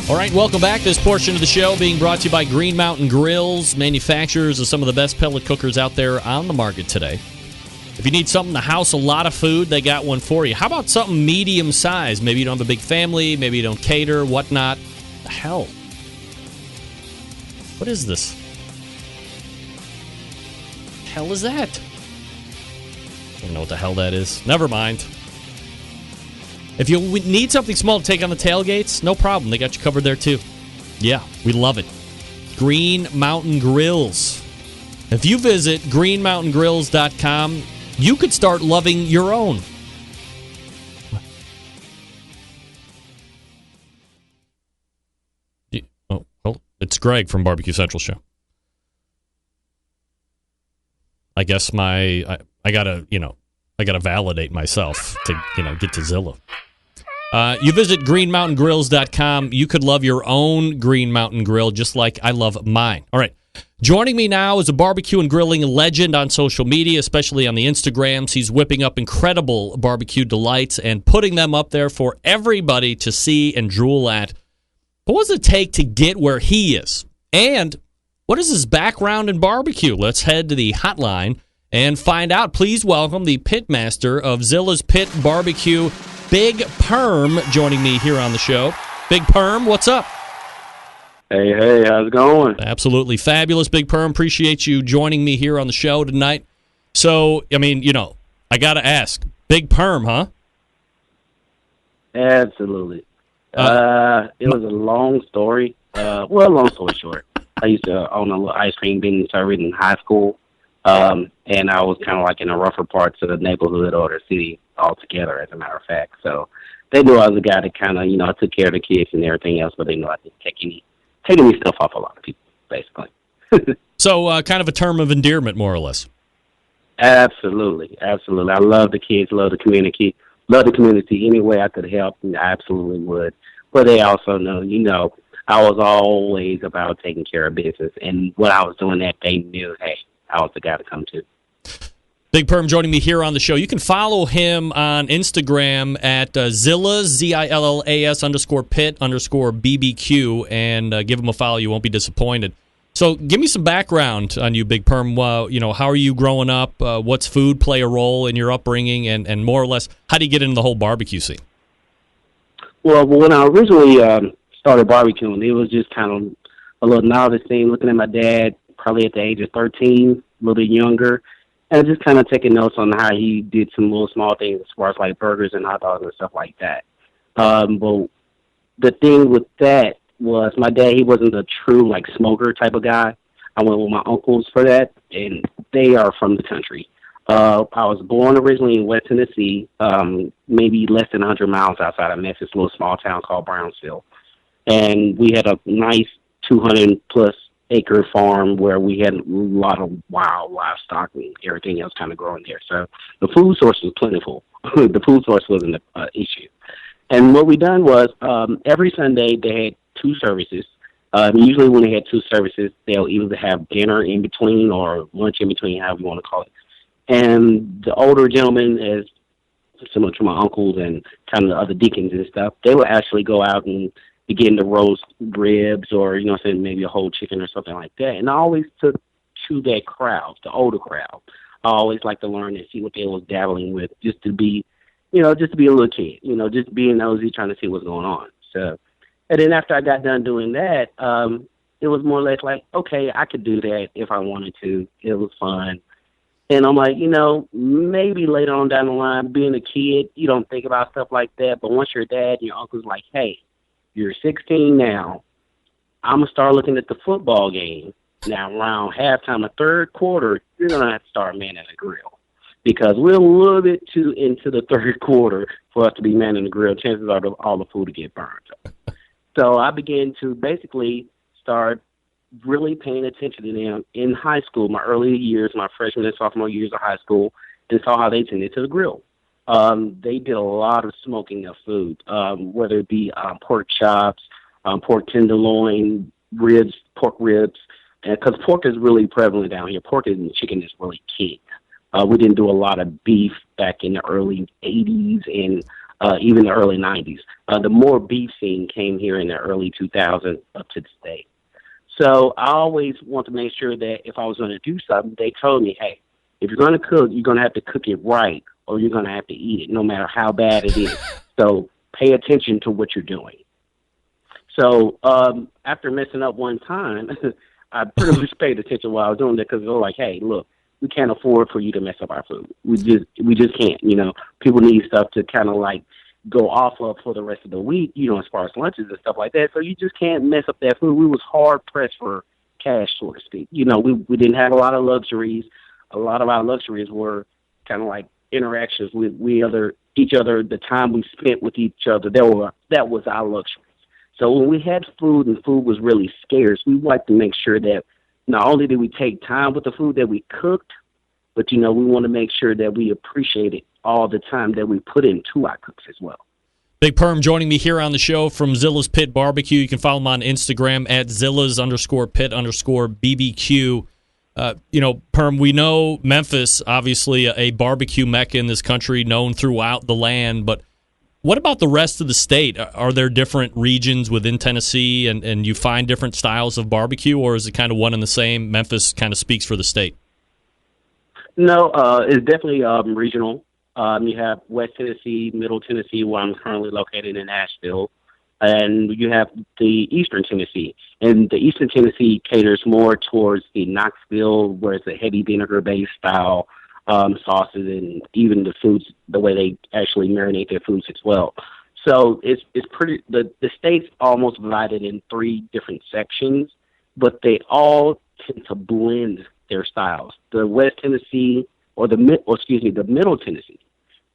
All right, welcome back. This portion of the show being brought to you by Green Mountain Grills, manufacturers of some of the best pellet cookers out there on the market today. If you need something to house a lot of food, they got one for you. How about something medium size? Maybe you don't have a big family, maybe you don't cater, whatnot. The hell. What is this? Hell is that? I don't know what the hell that is. Never mind. If you need something small to take on the tailgates, no problem. They got you covered there, too. Yeah, we love it. Green Mountain Grills. If you visit greenmountaingrills.com, you could start loving your own. Oh, it's Greg from Barbecue Central Show. I guess I gotta validate myself to, get to Zilla. You visit greenmountaingrills.com. You could love your own Green Mountain Grill just like I love mine. All right. Joining me now is a barbecue and grilling legend on social media, especially on the Instagrams. He's whipping up incredible barbecue delights and putting them up there for everybody to see and drool at. What does it take to get where he is? And what is his background in barbecue? Let's head to the hotline and find out. Please welcome the pitmaster of Zilla's Pit Barbecue, Big Perm, joining me here on the show. Big Perm, what's up? Hey, how's it going? Absolutely fabulous, Big Perm. Appreciate you joining me here on the show tonight. So, I got to ask, Big Perm, huh? Absolutely. It was a long story. Long story short, I used to own a little ice cream business in high school, and I was kind of like in the rougher parts of the neighborhood or the city altogether, as a matter of fact. So they knew I was the guy that kind of, took care of the kids and everything else, but they knew I didn't taking me stuff off a lot of people, basically. So kind of a term of endearment, more or less. Absolutely. I love the kids, love the community any way I could help, I absolutely would. But they also know, I was always about taking care of business, and what I was doing that they knew, hey, I was the guy to come to. Big Perm joining me here on the show. You can follow him on Instagram at Zillas, ZILLAS _pit _BBQ, and give him a follow. You won't be disappointed. So give me some background on you, Big Perm. How are you growing up? What's food play a role in your upbringing? And more or less, how do you get into the whole barbecue scene? Well, when I originally started barbecuing, it was just kind of a little novice thing, looking at my dad, probably at the age of 13, a little bit younger, and just kind of taking notes on how he did some little small things as far as like burgers and hot dogs and stuff like that. But the thing with that was my dad, he wasn't a true like smoker type of guy. I went with my uncles for that, and they are from the country. I was born originally in West Tennessee, maybe less than 100 miles outside of Memphis, a little small town called Brownsville. And we had a nice 200-plus acre farm where we had a lot of wild livestock and everything else kind of growing there. So the food source was plentiful. The food source wasn't an issue. And what we done was every Sunday they had 2 services. Usually when they had 2 services, they'll either have dinner in between or lunch in between, however you want to call it. And the older gentlemen, as similar to my uncles and kind of the other deacons and stuff, they would actually go out and begin to roast ribs or, maybe a whole chicken or something like that. And I always took to that crowd, the older crowd. I always like to learn and see what they was dabbling with, just to be a little kid, just being nosy, trying to see what's going on. So, and then after I got done doing that, it was more or less like, okay, I could do that if I wanted to. It was fun. And I'm like, maybe later on down the line, being a kid, you don't think about stuff like that. But once your dad and your uncle's like, hey, you're 16 now, I'm going to start looking at the football game. Now, around halftime, the third quarter, you're going to have to start manning the grill. Because we're a little bit too into the third quarter for us to be manning the grill. Chances are all the food will get burned. So I began to basically start really paying attention to them in high school, my early years, my freshman and sophomore years of high school, and saw how they tended to the grill. They did a lot of smoking of food, whether it be pork chops, pork tenderloin, ribs, pork ribs, because pork is really prevalent down here. Pork and chicken is really king. We didn't do a lot of beef back in the early 80s and even the early 90s. The more beef scene came here in the early 2000s up to this day. So I always want to make sure that if I was going to do something, they told me, hey, if you're going to cook, you're going to have to cook it right or you're going to have to eat it no matter how bad it is. So pay attention to what you're doing. So after messing up one time, I pretty much paid attention while I was doing that because they were like, hey, look, we can't afford for you to mess up our food. We just can't. You know, people need stuff to kind of like go off of for the rest of the week, you know, as far as lunches and stuff like that. So you just can't mess up that food. We was hard pressed for cash, so to speak. You know, we didn't have a lot of luxuries. A lot of our luxuries were kind of like interactions with each other, the time we spent with each other. That was our luxury. So when we had food and food was really scarce, we wanted to make sure that not only did we take time with the food that we cooked, but, you know, we want to make sure that we appreciated all the time that we put into our cooks as well. Big Perm joining me here on the show from Zilla's Pit Barbecue. You can follow him on Instagram at Zilla's_Pit_BBQ. You know, Perm, we know Memphis, obviously a barbecue mecca in this country, known throughout the land, but what about the rest of the state? Are there different regions within Tennessee and you find different styles of barbecue, or is it kind of one and the same? Memphis kind of speaks for the state. No, it's definitely regional. You have West Tennessee, Middle Tennessee, where I'm currently located in Asheville, and you have the Eastern Tennessee. And the Eastern Tennessee caters more towards the Knoxville, where it's a heavy vinegar-based style sauces, and even the foods, the way they actually marinate their foods as well. So it's pretty. The state's almost divided in three different sections, but they all tend to blend their styles. The West Tennessee, the Middle Tennessee,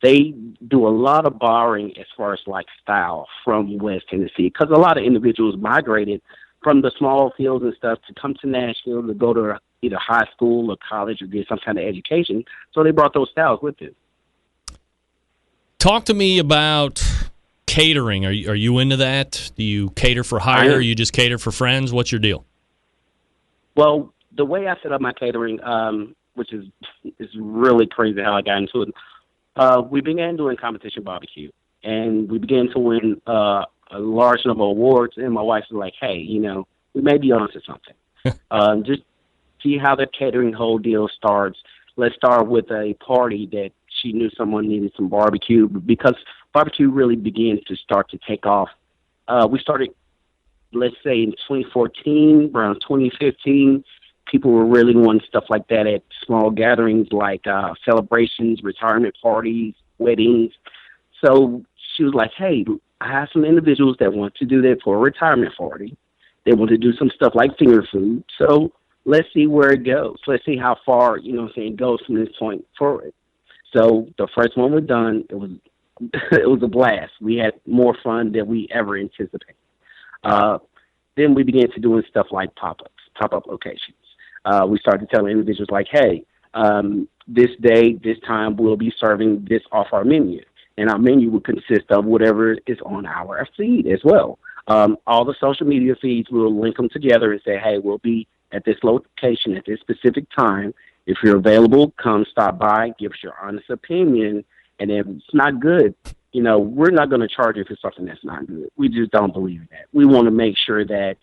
they do a lot of borrowing as far as like style from West Tennessee, because a lot of individuals migrated from the small fields and stuff to come to Nashville to go to either high school or college or get some kind of education. So they brought those styles with them. Talk to me about catering. Are you into that? Do you cater for hire? Or you just cater for friends? What's your deal? Well, the way I set up my catering, which is really crazy how I got into it, we began doing competition barbecue, and we began to win a large number of awards, and my wife was like, hey, you know, we may be onto something. Just see how the catering whole deal starts. Let's start with a party that she knew someone needed some barbecue, because barbecue really began to start to take off. We started, let's say, in 2014, around 2015, people were really wanting stuff like that at small gatherings like celebrations, retirement parties, weddings. So she was like, hey, I have some individuals that want to do that for a retirement party. They want to do some stuff like finger food. So let's see where it goes. Let's see how far, you know what I'm saying, it goes from this point forward. So the first one was done. It was it was a blast. We had more fun than we ever anticipated. Then we began to doing stuff like pop-up locations. We started telling individuals like, hey, this day, this time, we'll be serving this off our menu. And our menu would consist of whatever is on our feed as well. All the social media feeds, we'll link them together and say, hey, we'll be at this location at this specific time. If you're available, come stop by, give us your honest opinion. And if it's not good, you know, we're not going to charge you for something that's not good. We just don't believe in that. We want to make sure that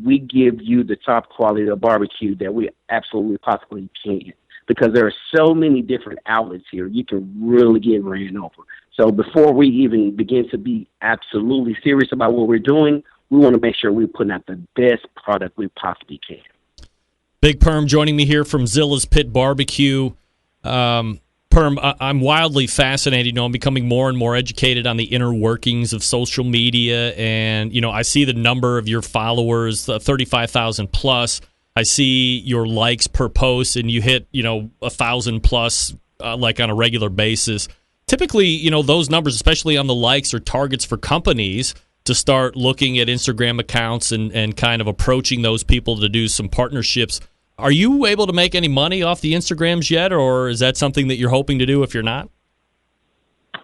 we give you the top quality of barbecue that we absolutely possibly can, because there are so many different outlets here. You can really get ran over. So before we even begin to be absolutely serious about what we're doing, we want to make sure we're putting out the best product we possibly can. Big Perm joining me here from Zilla's Pit Barbecue. Perm, I'm wildly fascinated. You know, I'm becoming more and more educated on the inner workings of social media, and you know, I see the number of your followers, 35,000 plus. I see your likes per post, and you hit 1,000 plus like on a regular basis. Typically, you know, those numbers, especially on the likes, are targets for companies to start looking at Instagram accounts and kind of approaching those people to do some partnerships. Are you able to make any money off the Instagrams yet, or is that something that you're hoping to do if you're not?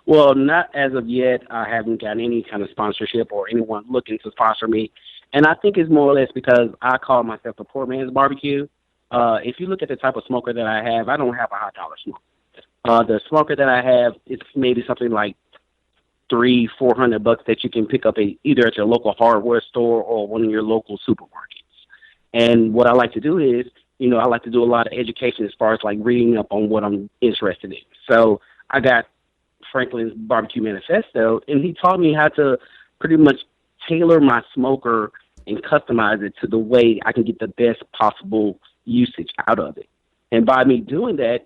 Well, not as of yet. I haven't got any kind of sponsorship or anyone looking to sponsor me. And I think it's more or less because I call myself a poor man's barbecue. If you look at the type of smoker that I have, I don't have a high dollar smoker. The smoker that I have, it's maybe something like $300-400 that you can pick up either at your local hardware store or one of your local supermarkets. And what I like to do is, you know, I like to do a lot of education as far as like reading up on what I'm interested in. So I got Franklin's Barbecue Manifesto, and he taught me how to pretty much tailor my smoker and customize it to the way I can get the best possible usage out of it. And by me doing that,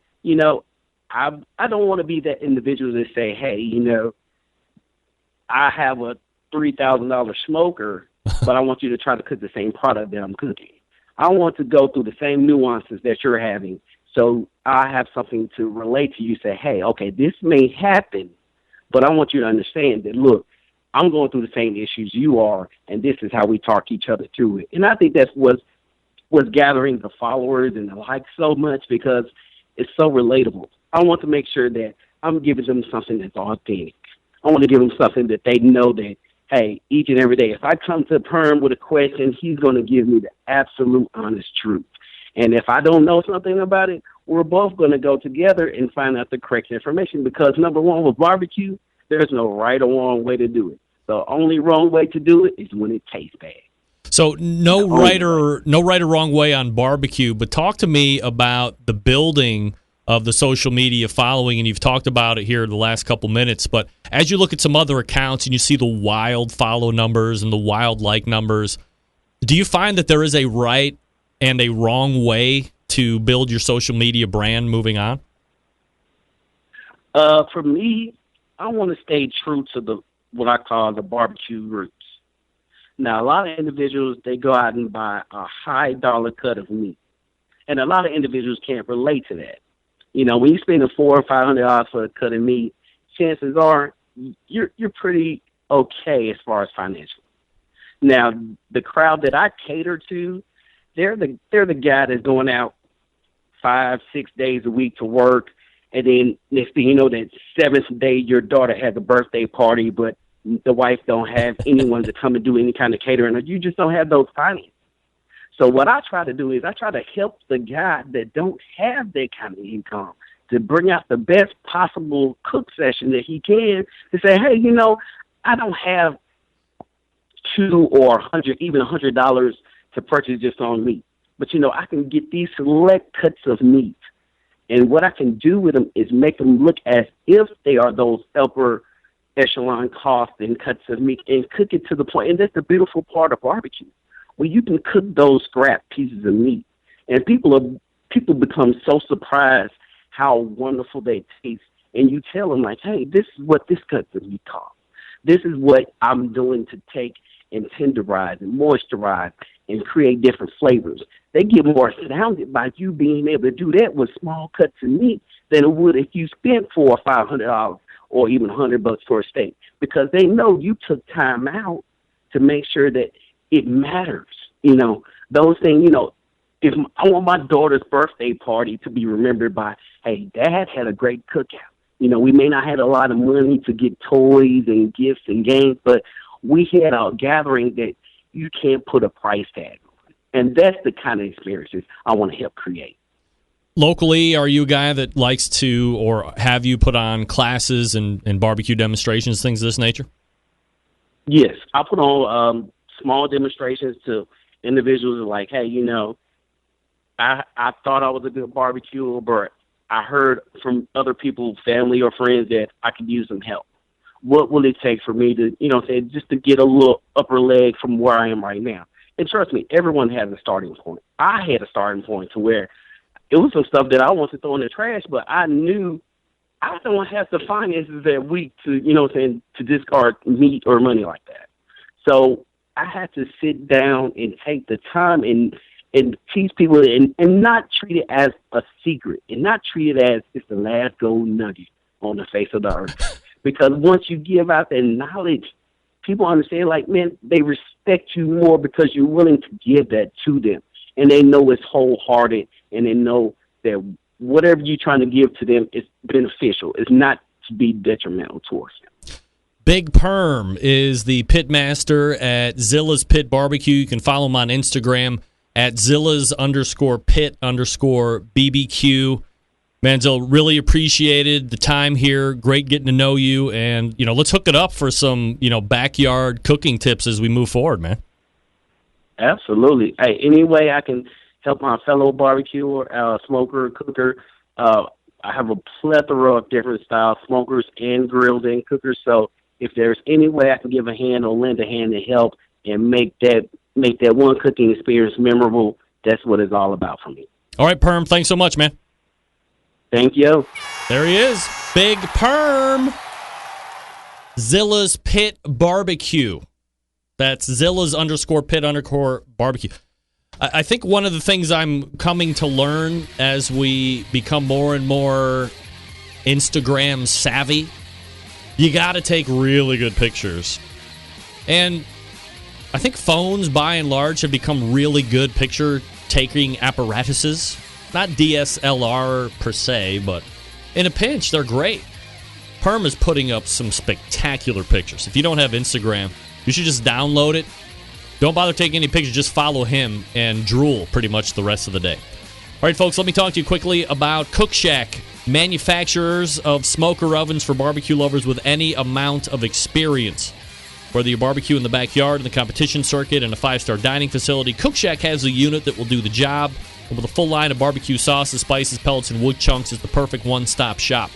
I don't want to be that individual that say, hey, I have a $3,000 smoker, but I want you to try to cook the same product that I'm cooking. I want to go through the same nuances that you're having, so I have something to relate to you. Say, hey, okay, this may happen, but I want you to understand that, look, I'm going through the same issues you are, and this is how we talk each other through it. And I think that's what's gathering the followers and the likes so much, because it's so relatable. I want to make sure that I'm giving them something that's authentic. I want to give them something that they know that, hey, each and every day, if I come to Perm with a question, he's going to give me the absolute honest truth. And if I don't know something about it, we're both going to go together and find out the correct information, because, number one, with barbecue, there's no right or wrong way to do it. The only wrong way to do it is when it tastes bad. So no right or wrong way on barbecue, but talk to me about the building of the social media following, and you've talked about it here the last couple minutes, but as you look at some other accounts and you see the wild follow numbers and the wild like numbers, do you find that there is a right and a wrong way to build your social media brand moving on? For me, I want to stay true to what I call the barbecue roots. Now, a lot of individuals, they go out and buy a high dollar cut of meat, and a lot of individuals can't relate to that. When you spend $400 or $500 for a cut of meat, chances are you're pretty okay as far as financial. Now, the crowd that I cater to, they're the guy that's going out 5-6 days a week to work, and then next thing you know, that seventh day your daughter has a birthday party, but the wife don't have anyone to come and do any kind of catering, or you just don't have those finances. So what I try to do is I try to help the guy that don't have that kind of income to bring out the best possible cook session that he can, to say, hey, I don't have $200 or $100 to purchase just on meat, but I can get these select cuts of meat, and what I can do with them is make them look as if they are those upper echelon cost and cuts of meat, and cook it to the point. And that's the beautiful part of barbecue, where you can cook those scrap pieces of meat, and people become so surprised how wonderful they taste. And you tell them, like, hey, this is what this cut of meat costs. This is what I'm doing to take and tenderize and moisturize and create different flavors. They get more astounded by you being able to do that with small cuts of meat than it would if you spent $400 or $500 or even $100 for a steak, because they know you took time out to make sure that it matters. Those things, if I want my daughter's birthday party to be remembered by, hey, Dad had a great cookout. We may not have a lot of money to get toys and gifts and games, but we had a gathering that you can't put a price tag on. And that's the kind of experiences I want to help create. Locally, are you a guy that likes to, or have you put on classes and barbecue demonstrations, things of this nature? Yes, I put on small demonstrations to individuals like, hey, I thought I was a good barbecuer, but I heard from other people, family or friends, that I could use some help. What will it take for me to, just to get a little upper leg from where I am right now? And trust me, everyone has a starting point. I had a starting point to where it was some stuff that I wanted to throw in the trash, but I knew I don't have the finances that week to, to discard meat or money like that. So I had to sit down and take the time and teach people and not treat it as a secret, and not treat it as it's the last gold nugget on the face of the earth. Because once you give out that knowledge, people understand, like, man, they respect you more because you're willing to give that to them. And they know it's wholehearted, and they know that whatever you're trying to give to them is beneficial. It's not to be detrimental towards them. Big Perm is the pitmaster at Zilla's Pit Barbecue. You can follow him on Instagram at Zilla's_pit_BBQ. Manziel, really appreciated the time here. Great getting to know you. And, let's hook it up for some, backyard cooking tips as we move forward, man. Absolutely. Hey, any way I can help my fellow barbecuer, smoker, cooker, I have a plethora of different styles, smokers and grills and cookers. So if there's any way I can give a hand or lend a hand to help and make that make that one cooking experience memorable. That's what it's all about for me. All right, Perm, thanks so much, man. Thank you. There he is, Big Perm. Zilla's Pit Barbecue. That's Zilla's _pit_barbecue. I think one of the things I'm coming to learn as we become more and more Instagram savvy, you got to take really good pictures. And I think phones, by and large, have become really good picture-taking apparatuses. Not DSLR per se, but in a pinch, they're great. Perm is putting up some spectacular pictures. If you don't have Instagram, you should just download it. Don't bother taking any pictures. Just follow him and drool pretty much the rest of the day. All right, folks, let me talk to you quickly about Cook Shack, manufacturers of smoker ovens for barbecue lovers with any amount of experience. Whether you barbecue in the backyard, in the competition circuit, in a 5-star dining facility, Cook Shack has a unit that will do the job. And with a full line of barbecue sauces, spices, pellets, and wood chunks, it's the perfect one-stop shop.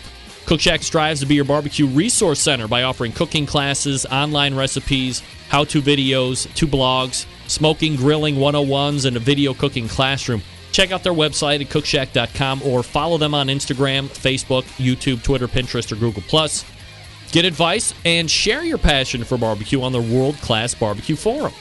Cook Shack strives to be your barbecue resource center by offering cooking classes, online recipes, how-to videos, 2 blogs, smoking, grilling 101s, and a video cooking classroom. Check out their website at cookshack.com or follow them on Instagram, Facebook, YouTube, Twitter, Pinterest, or Google+. Get advice and share your passion for barbecue on their world-class barbecue forum.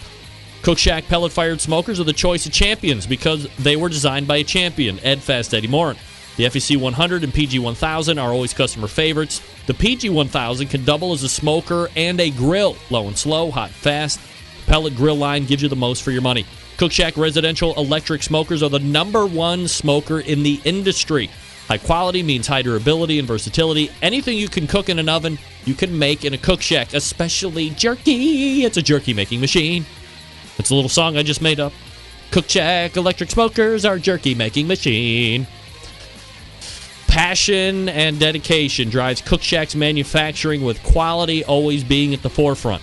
Cook Shack pellet-fired smokers are the choice of champions because they were designed by a champion, Ed Fast Eddie Morin. The FEC 100 and PG 1000 are always customer favorites. The PG 1000 can double as a smoker and a grill. Low and slow, hot and fast. The pellet grill line gives you the most for your money. Cook Shack residential electric smokers are the #1 smoker in the industry. High quality means high durability and versatility. Anything you can cook in an oven, you can make in a Cook Shack, especially jerky. It's a jerky making machine. It's a little song I just made up. Cook Shack electric smokers are jerky making machine. Passion and dedication drives Cook Shack's manufacturing, with quality always being at the forefront.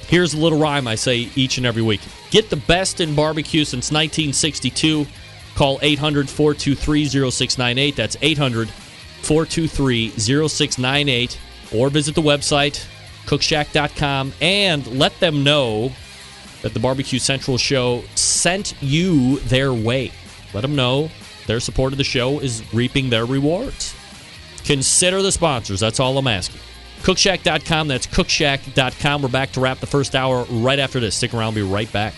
Here's a little rhyme I say each and every week. Get the best in barbecue since 1962. Call 800-423-0698. That's 800-423-0698. Or visit the website, cookshack.com, and let them know that the Barbecue Central show sent you their way. Let them know their support of the show is reaping their rewards. Consider the sponsors. That's all I'm asking. Cookshack.com. That's cookshack.com. We're back to wrap the first hour right after this. Stick around. We'll be right back.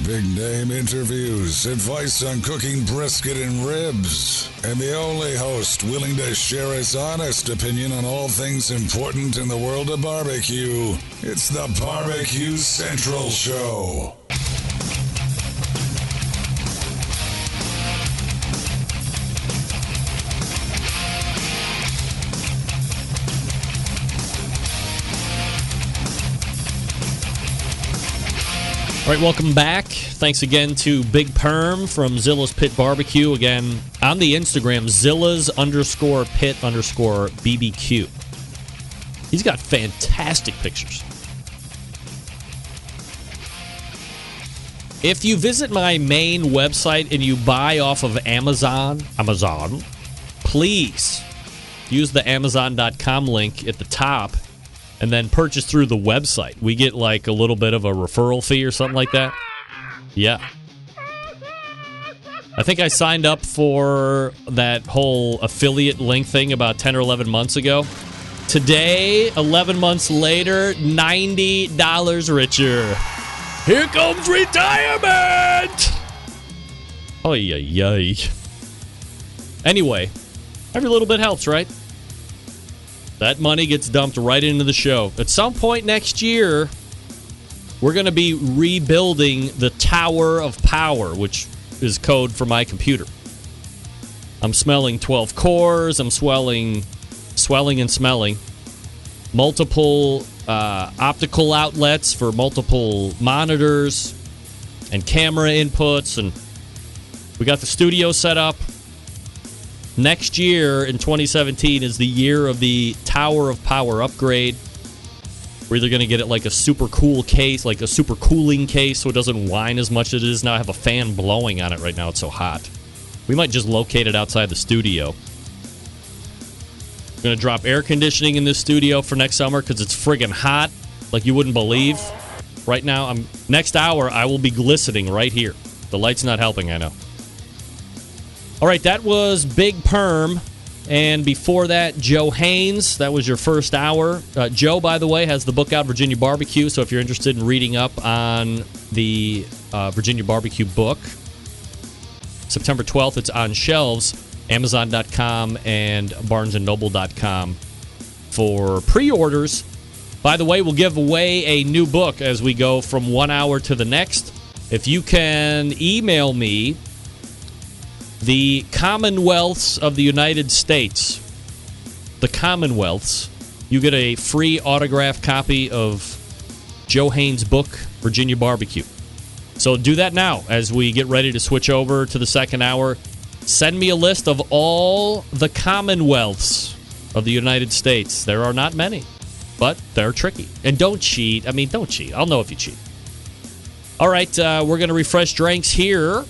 Big name interviews, advice on cooking brisket and ribs, and the only host willing to share his honest opinion on all things important in the world of barbecue. It's the Barbecue Central Show. All right, welcome back. Thanks again to Big Perm from Zilla's Pit Barbecue. Again, on the Instagram, Zilla's _pit_BBQ. He's got fantastic pictures. If you visit my main website and you buy off of Amazon, please use the Amazon.com link at the top and then purchase through the website. We get like a little bit of a referral fee or something like that. Yeah. I think I signed up for that whole affiliate link thing about 10 or 11 months ago. Today, 11 months later, $90 richer. Here comes retirement! Oh, yay. Anyway, every little bit helps, right? That money gets dumped right into the show. At some point next year, we're going to be rebuilding the Tower of Power, which is code for my computer. I'm smelling 12 cores. I'm swelling and smelling. Multiple optical outlets for multiple monitors and camera inputs. And we got the studio set up. Next year, in 2017, is the year of the Tower of Power upgrade. We're either going to get it like a super cool case, like a super cooling case, so it doesn't whine as much as it is now. I have a fan blowing on it right now. It's so hot. We might just locate it outside the studio. We're going to drop air conditioning in this studio for next summer because it's friggin' hot like you wouldn't believe. Right now, next hour, I will be glistening right here. The light's not helping, I know. All right, that was Big Perm. And before that, Joe Haynes. That was your first hour. Joe, by the way, has the book out, Virginia Barbecue. So if you're interested in reading up on the Virginia Barbecue book, September 12th, it's on shelves, Amazon.com and BarnesandNoble.com for pre-orders. By the way, we'll give away a new book as we go from 1 hour to the next. If you can email me the Commonwealths of the United States, the Commonwealths, you get a free autographed copy of Joe Haynes' book, Virginia Barbecue. So do that now as we get ready to switch over to the second hour. Send me a list of all the Commonwealths of the United States. There are not many, but they're tricky. And don't cheat. Don't cheat. I'll know if you cheat. All right, we're going to refresh drinks here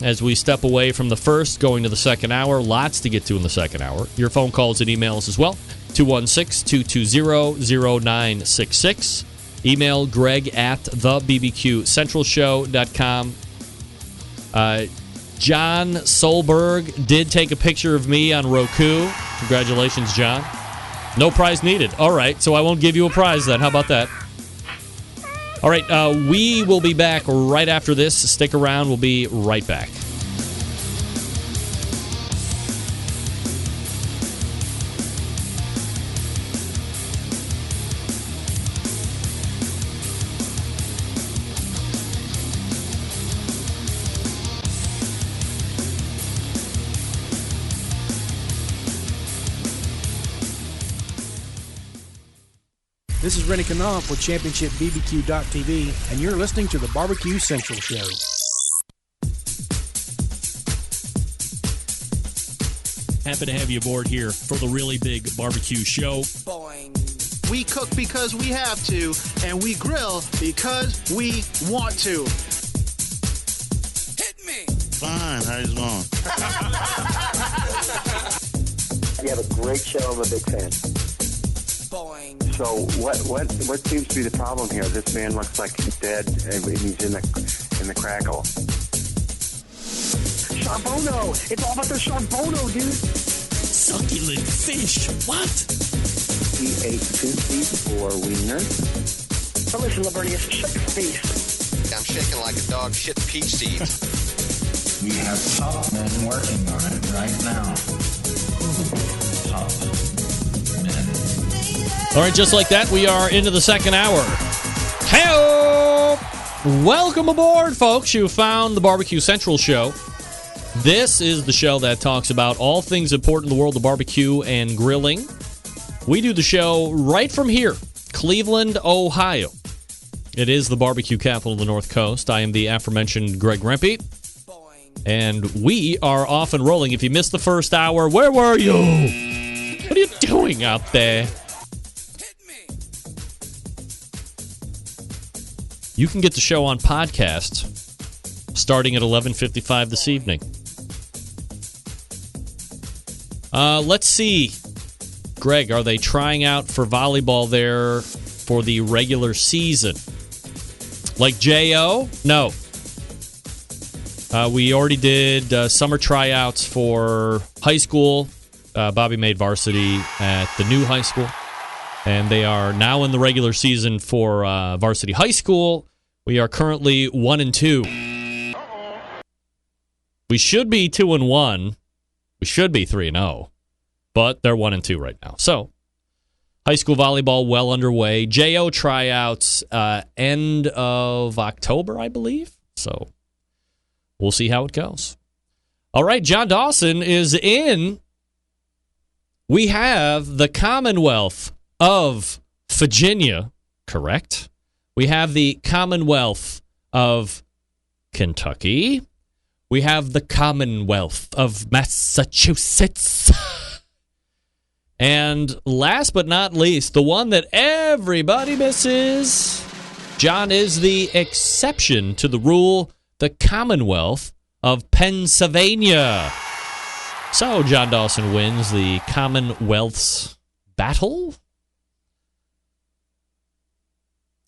as we step away from the first, going to the second hour. Lots to get to in the second hour. Your phone calls and emails as well. 216-220-0966. Email Greg at thebbqcentralshow.com. John Solberg did take a picture of me on Roku. Congratulations, John. No prize needed. All right, so I won't give you a prize then. How about that? All right, we will be back right after this. Stick around. We'll be right back. This is Rennie Knopf with ChampionshipBBQ.tv, and you're listening to the Barbecue Central Show. Happy to have you aboard here for the really big barbecue show. Boing. We cook because we have to, and we grill because we want to. Hit me! Fine, how's it going? You have a great show. I'm a big fan. Boing. So what seems to be the problem here? This man looks like he's dead and he's in the crackle. Charbono! It's all about the Charbono, dude! Succulent fish! What? He ate 2 feet for wiener. Now listen, Lavernius, shut your face. I'm shaking like a dog shit peach seeds. We have top men working on it right now. Top men. All right, just like that, we are into the second hour. Hey-o! Welcome aboard, folks. You found the Barbecue Central Show. This is the show that talks about all things important in the world of barbecue and grilling. We do the show right from here, Cleveland, Ohio. It is the barbecue capital of the North Coast. I am the aforementioned Greg Rempe. And we are off and rolling. If you missed the first hour, where were you? What are you doing out there? You can get the show on podcast starting at 11:55 this evening. Let's see. Greg, are they trying out for volleyball there for the regular season? Like J.O.? No. We already did summer tryouts for high school. Bobby made varsity at the new high school. And they are now in the regular season for varsity high school. We are currently 1-2. We should be 2-1. We should be 3-0. But they're 1-2 right now. So, high school volleyball well underway. JO tryouts end of October, I believe. So, we'll see how it goes. All right, John Dawson is in. We have the Commonwealth of Virginia, correct? We have the Commonwealth of Kentucky. We have the Commonwealth of Massachusetts. And last but not least, the one that everybody misses. John is the exception to the rule, the Commonwealth of Pennsylvania. So John Dawson wins the Commonwealth's battle.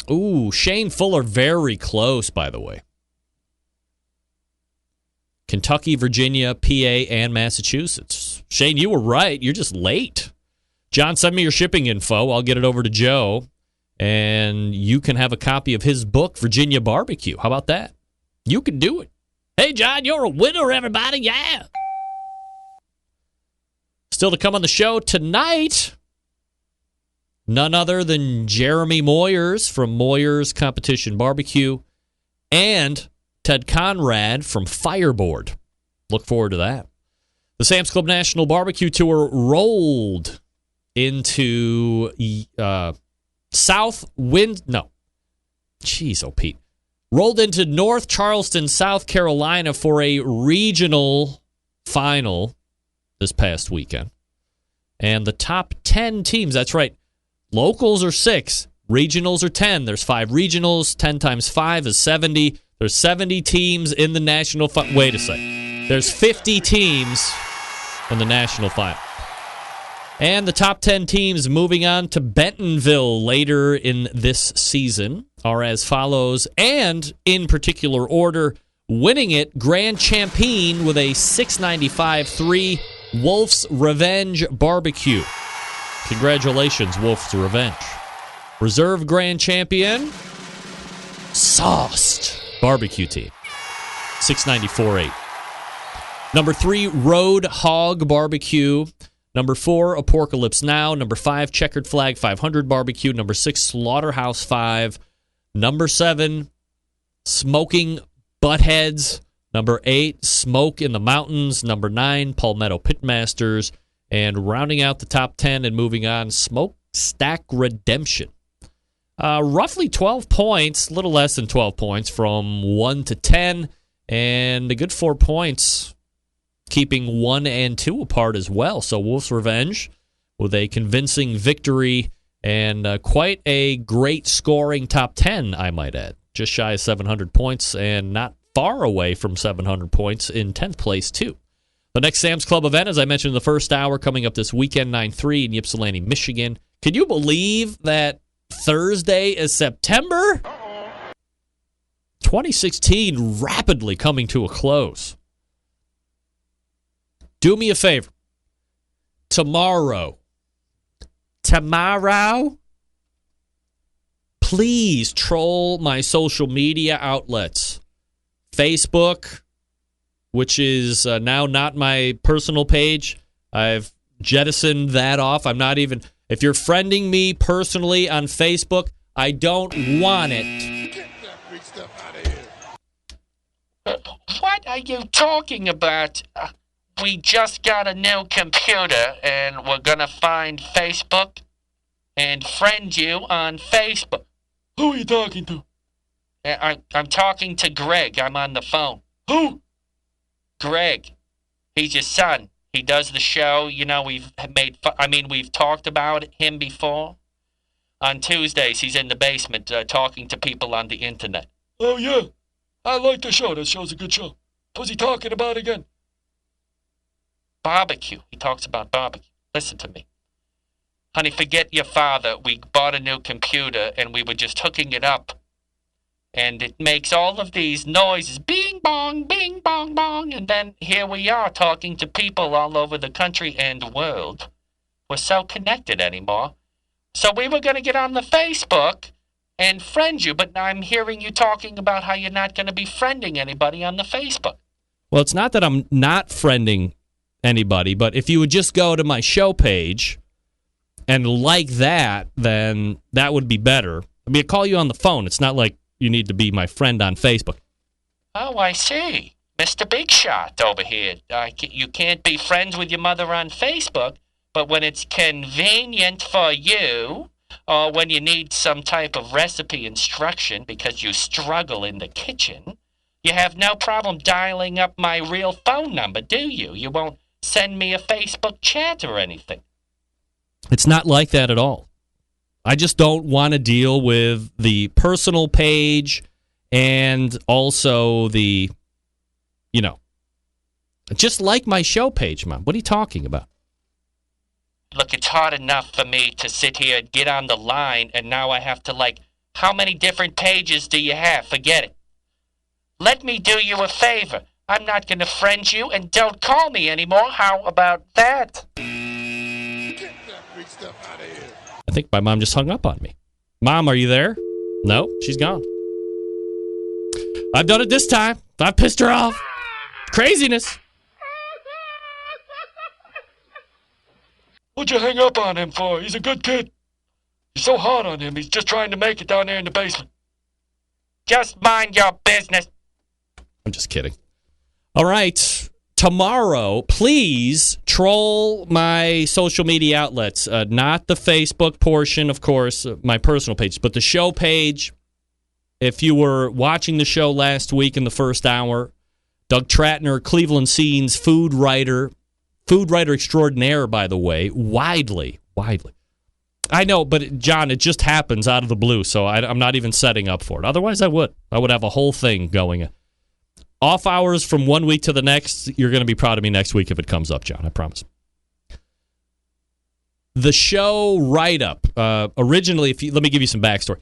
Ooh, Shane Fuller very close, by the way. Kentucky, Virginia, PA, and Massachusetts. Shane, you were right. You're just late. John, send me your shipping info. I'll get it over to Joe, and you can have a copy of his book, Virginia Barbecue. How about that? You can do it. Hey, John, you're a winner, everybody. Yeah. Still to come on the show tonight, none other than Jeremy Moyers from Moyers Competition Barbecue and Ted Conrad from Fireboard. Look forward to that. The Sam's Club National Barbecue Tour rolled into rolled into North Charleston, South Carolina for a regional final this past weekend. And the top 10 teams, that's right, locals are 6, regionals are 10. There's 5 regionals, 10 times 5 is 70. There's 70 teams in the national final. Wait a second. There's 50 teams in the national final. And the top 10 teams moving on to Bentonville later in this season are as follows, and in particular order, winning it, Grand Champion with a 695-3 Wolf's Revenge Barbecue. Congratulations, Wolf's Revenge. Reserve Grand Champion, Sauced Barbecue Team, 694-8. Number 3, Road Hog Barbecue. Number 4, Apocalypse Now. Number 5, Checkered Flag 500 Barbecue. Number 6, Slaughterhouse 5. Number 7, Smoking Buttheads. Number 8, Smoke in the Mountains. Number 9, Palmetto Pitmasters. And rounding out the top 10 and moving on, Smokestack Redemption. Roughly 12 points, a little less than 12 points from 1 to 10. And a good 4 points, keeping 1 and 2 apart as well. So Wolf's Revenge with a convincing victory and quite a great scoring top 10, I might add. Just shy of 700 points and not far away from 700 points in 10th place, too. The next Sam's Club event, as I mentioned in the first hour, coming up this weekend, 9/3 in Ypsilanti, Michigan. Can you believe that Thursday is September? 2016 rapidly coming to a close. Do me a favor. Tomorrow, please troll my social media outlets. Facebook, which is now not my personal page. I've jettisoned that off. I'm not even... If you're friending me personally on Facebook, I don't want it. Get that big stuff out of here. What are you talking about? We just got a new computer, and we're going to find Facebook and friend you on Facebook. Who are you talking to? I'm talking to Greg. I'm on the phone. Who? Greg. He's your son. He does the show. You know, we've talked about him before. On Tuesdays, he's in the basement talking to people on the internet. Oh, yeah. I like the show. That show's a good show. What's he talking about again? Barbecue. He talks about barbecue. Listen to me. Honey, forget your father. We bought a new computer, and we were just hooking it up. And it makes all of these noises, bing, bong, bong. And then here we are talking to people all over the country and world. We're so connected anymore. So we were going to get on the Facebook and friend you, but I'm hearing you talking about how you're not going to be friending anybody on the Facebook. Well, it's not that I'm not friending anybody, but if you would just go to my show page and like that, then that would be better. I mean, I call you on the phone. It's not like you need to be my friend on Facebook. Oh, I see. Mr. Big Shot over here. You can't be friends with your mother on Facebook, but when it's convenient for you, or when you need some type of recipe instruction because you struggle in the kitchen, you have no problem dialing up my real phone number, do you? You won't send me a Facebook chat or anything. It's not like that at all. I just don't want to deal with the personal page and also the, Just like my show page, Mom. What are you talking about? Look, it's hard enough for me to sit here and get on the line, and now I have to, how many different pages do you have? Forget it. Let me do you a favor. I'm not going to friend you, and don't call me anymore. How about that? I think my mom just hung up on me. Mom, are you there? No, she's gone. I've done it this time. I've pissed her off. Craziness. What'd you hang up on him for? He's a good kid. You're so hard on him. He's just trying to make it down there in the basement. Just mind your business. I'm just kidding. All right. Tomorrow, please troll my social media outlets. Not the Facebook portion, of course, my personal page, but the show page. If you were watching the show last week in the first hour, Doug Tratner, Cleveland Scene's food writer extraordinaire, by the way, widely. I know, but John, it just happens out of the blue, so I'm not even setting up for it. Otherwise, I would have a whole thing going. Off hours from one week to the next. You're going to be proud of me next week if it comes up, John. I promise. The show write-up, originally, let me give you some backstory.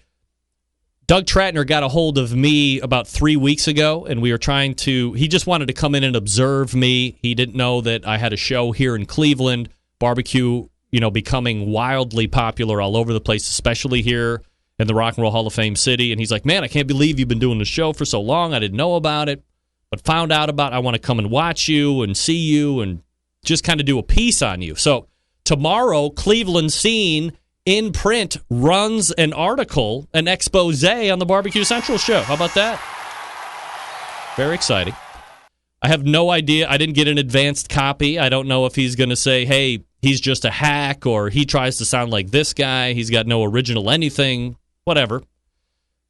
Doug Tratner got a hold of me about 3 weeks ago, and we were he just wanted to come in and observe me. He didn't know that I had a show here in Cleveland, barbecue, becoming wildly popular all over the place, especially here in the Rock and Roll Hall of Fame city. And he's like, man, I can't believe you've been doing the show for so long. I didn't know about it, but found out about it. I want to come and watch you and see you and just kind of do a piece on you. So tomorrow, Cleveland Scene in print runs an article, an expose on the Barbecue Central show. How about that? Very exciting. I have no idea. I didn't get an advanced copy. I don't know if he's going to say, hey, he's just a hack, or he tries to sound like this guy. He's got no original anything, whatever.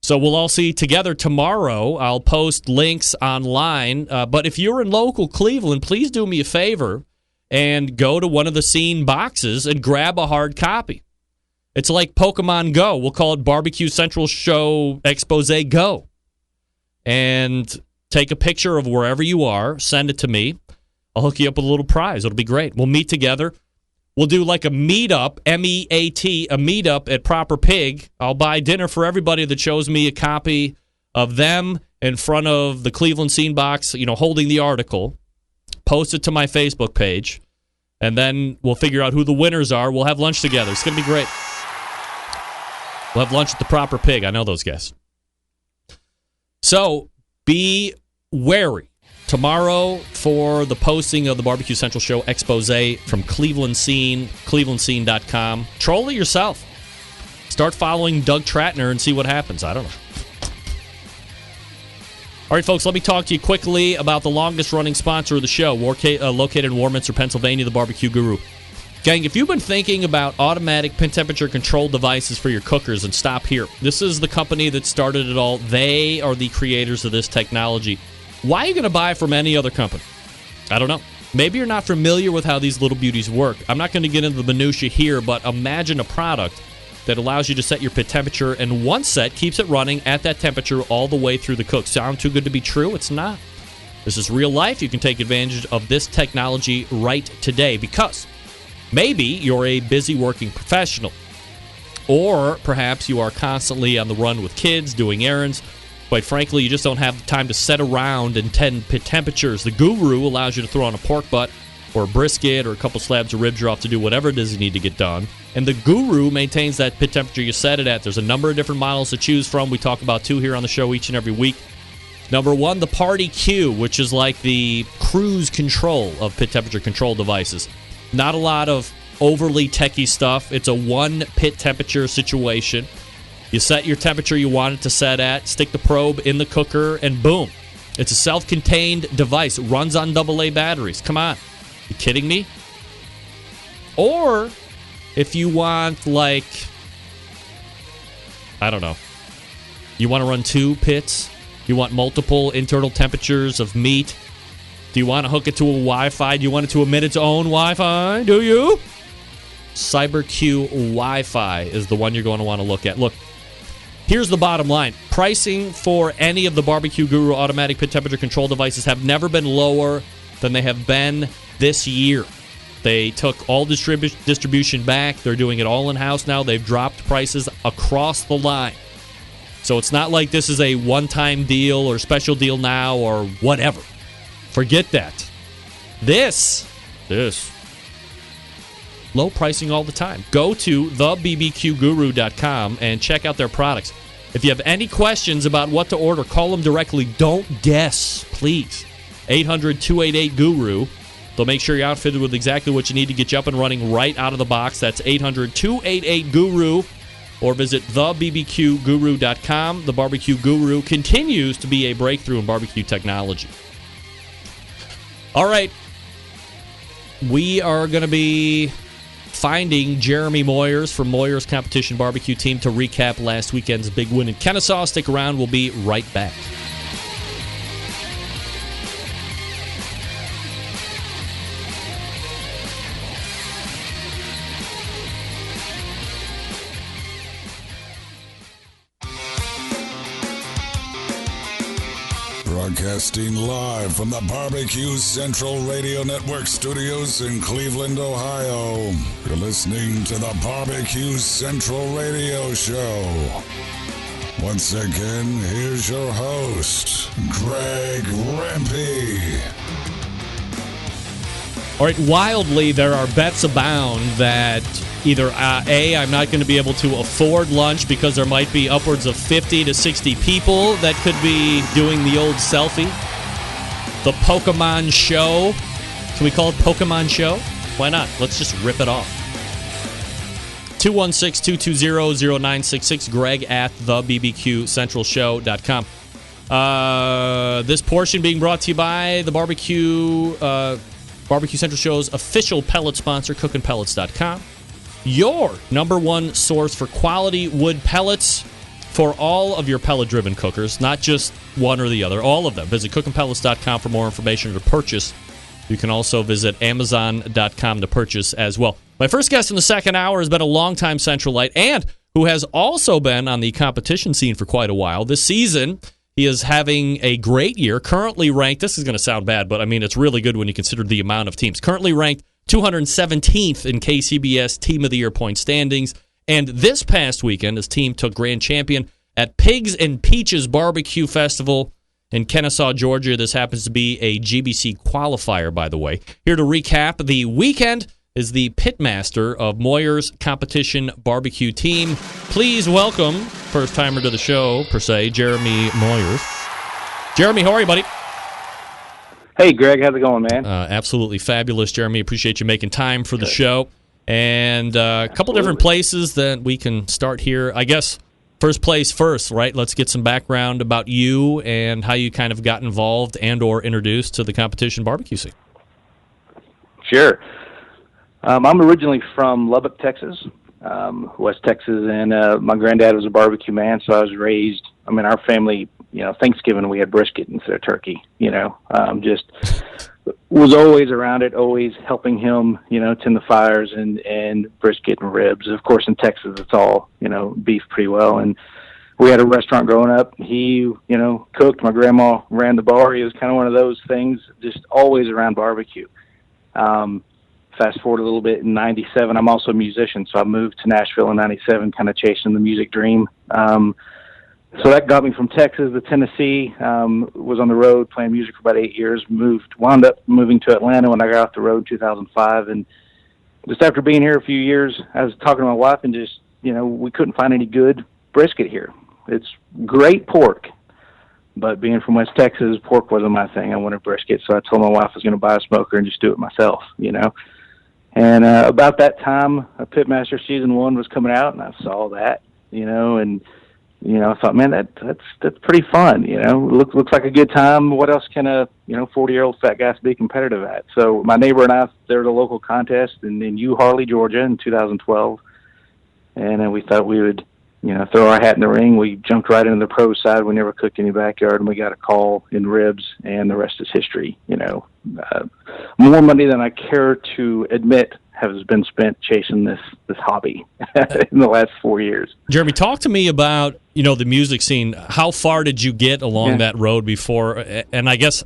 So we'll all see together tomorrow. I'll post links online. But if you're in local Cleveland, please do me a favor and go to one of the Scene boxes and grab a hard copy. It's like Pokemon Go. We'll call it Barbecue Central Show Expose Go. And take a picture of wherever you are. Send it to me. I'll hook you up with a little prize. It'll be great. We'll meet together. We'll do like a meetup, M-E-A-T, a meetup at Proper Pig. I'll buy dinner for everybody that shows me a copy of them in front of the Cleveland Scene box, holding the article. Post it to my Facebook page. And then we'll figure out who the winners are. We'll have lunch together. It's going to be great. We'll have lunch at the Proper Pig. I know those guys. So be wary. Tomorrow for the posting of the Barbecue Central Show expose from Cleveland Scene, clevelandscene.com. Troll it yourself. Start following Doug Tratner and see what happens. I don't know. All right, folks, let me talk to you quickly about the longest-running sponsor of the show, located in Warminster, Pennsylvania, the Barbecue Guru. Gang, if you've been thinking about automatic pin temperature control devices for your cookers, and stop here. This is the company that started it all. They are the creators of this technology. Why are you going to buy from any other company? I don't know. Maybe you're not familiar with how these little beauties work. I'm not going to get into the minutia here, but imagine a product that allows you to set your pit temperature, and one set keeps it running at that temperature all the way through the cook. Sound too good to be true? It's not. This is real life. You can take advantage of this technology right today, because maybe you're a busy working professional, or perhaps you are constantly on the run with kids, doing errands. Quite frankly, you just don't have the time to sit around and tend pit temperatures. The Guru allows you to throw on a pork butt or a brisket or a couple slabs of rib off to do whatever it is you need to get done. And the Guru maintains that pit temperature you set it at. There's a number of different models to choose from. We talk about two here on the show each and every week. Number one, the Party Q, which is like the cruise control of pit temperature control devices. Not a lot of overly techie stuff. It's a one pit temperature situation. You set your temperature you want it to set at, stick the probe in the cooker, and boom. It's a self-contained device. It runs on AA batteries. Come on. You kidding me? Or if you want, like, I don't know. You want to run two pits? You want multiple internal temperatures of meat? Do you want to hook it to a Wi-Fi? Do you want it to emit its own Wi-Fi? Do you? CyberQ Wi-Fi is the one you're going to want to look at. Look, here's the bottom line. Pricing for any of the Barbecue Guru automatic pit temperature control devices have never been lower than they have been this year. They took all distribution back. They're doing it all in-house now. They've dropped prices across the line. So it's not like this is a one-time deal or special deal now or whatever. Forget that. This, low pricing all the time. Go to thebbqguru.com and check out their products. If you have any questions about what to order, call them directly. Don't guess, please. 800-288-GURU. They'll make sure you're outfitted with exactly what you need to get you up and running right out of the box. That's 800-288-GURU. Or visit thebbqguru.com. The Barbecue Guru continues to be a breakthrough in barbecue technology. All right. We are going to be finding Jeremy Moyers from Moyers Competition Barbecue Team to recap last weekend's big win in Kennesaw. Stick around. We'll be right back. Broadcasting live from the Barbecue Central Radio Network studios in Cleveland, Ohio. You're listening to the Barbecue Central Radio Show. Once again, here's your host, Greg Rempe. All right, wildly, there are bets abound that either A, I'm not going to be able to afford lunch because there might be upwards of 50 to 60 people that could be doing the old selfie. The Pokemon show. Can we call it Pokemon show? Why not? Let's just rip it off. 216-220-0966, Greg at thebbqcentralshow.com. This portion being brought to you by the Barbecue Central Show's official pellet sponsor, cookinpellets.com. Your number one source for quality wood pellets for all of your pellet-driven cookers, not just one or the other, all of them. Visit cookinpellets.com for more information or to purchase. You can also visit amazon.com to purchase as well. My first guest in the second hour has been a longtime Centralite and who has also been on the competition scene for quite a while. This season, he is having a great year, currently ranked, this is going to sound bad, but I mean, it's really good when you consider the amount of teams. Currently ranked 217th in KCBS Team of the Year point standings. And this past weekend, his team took grand champion at Pigs and Peaches Barbecue Festival in Kennesaw, Georgia. This happens to be a GBC qualifier, by the way. Here to recap the weekend is the Pitmaster of Moyers Competition Barbecue Team. Please welcome, first-timer to the show, per se, Jeremy Moyers. Jeremy, how are you, buddy? Hey, Greg, how's it going, man? Absolutely fabulous, Jeremy. Appreciate you making time for the show. And a couple different places that we can start here. I guess first place first, right? Let's get some background about you and how you kind of got involved and or introduced to the competition barbecue scene. Sure. I'm originally from Lubbock, Texas, West Texas, and my granddad was a barbecue man, so I was raised, our family, Thanksgiving we had brisket instead of turkey, just was always around it, always helping him, tend the fires and brisket and ribs. Of course, in Texas, it's all, beef pretty well. And we had a restaurant growing up. He, cooked. My grandma ran the bar. It was kind of one of those things, just always around barbecue. Fast forward a little bit in 97, I'm also a musician, so I moved to Nashville in 97, kind of chasing the music dream. So that got me from Texas to Tennessee, was on the road playing music for about 8 years, wound up moving to Atlanta when I got off the road in 2005. And just after being here a few years, I was talking to my wife and just, we couldn't find any good brisket here. It's great pork, but being from West Texas, pork wasn't my thing. I wanted brisket, so I told my wife I was going to buy a smoker and just do it myself, And about that time, Pitmaster Season 1 was coming out, and I saw that, and I thought, man, that's pretty fun. Looks like a good time. What else can a 40-year-old fat guy be competitive at? So my neighbor and I, there was a local contest in Harley, Georgia, in 2012, and we thought we would, throw our hat in the ring. We jumped right into the pro side. We never cooked any backyard, and we got a call in ribs, and the rest is history. More money than I care to admit has been spent chasing this hobby in the last 4 years. Jeremy, talk to me about, the music scene. How far did you get along that road before? And I guess,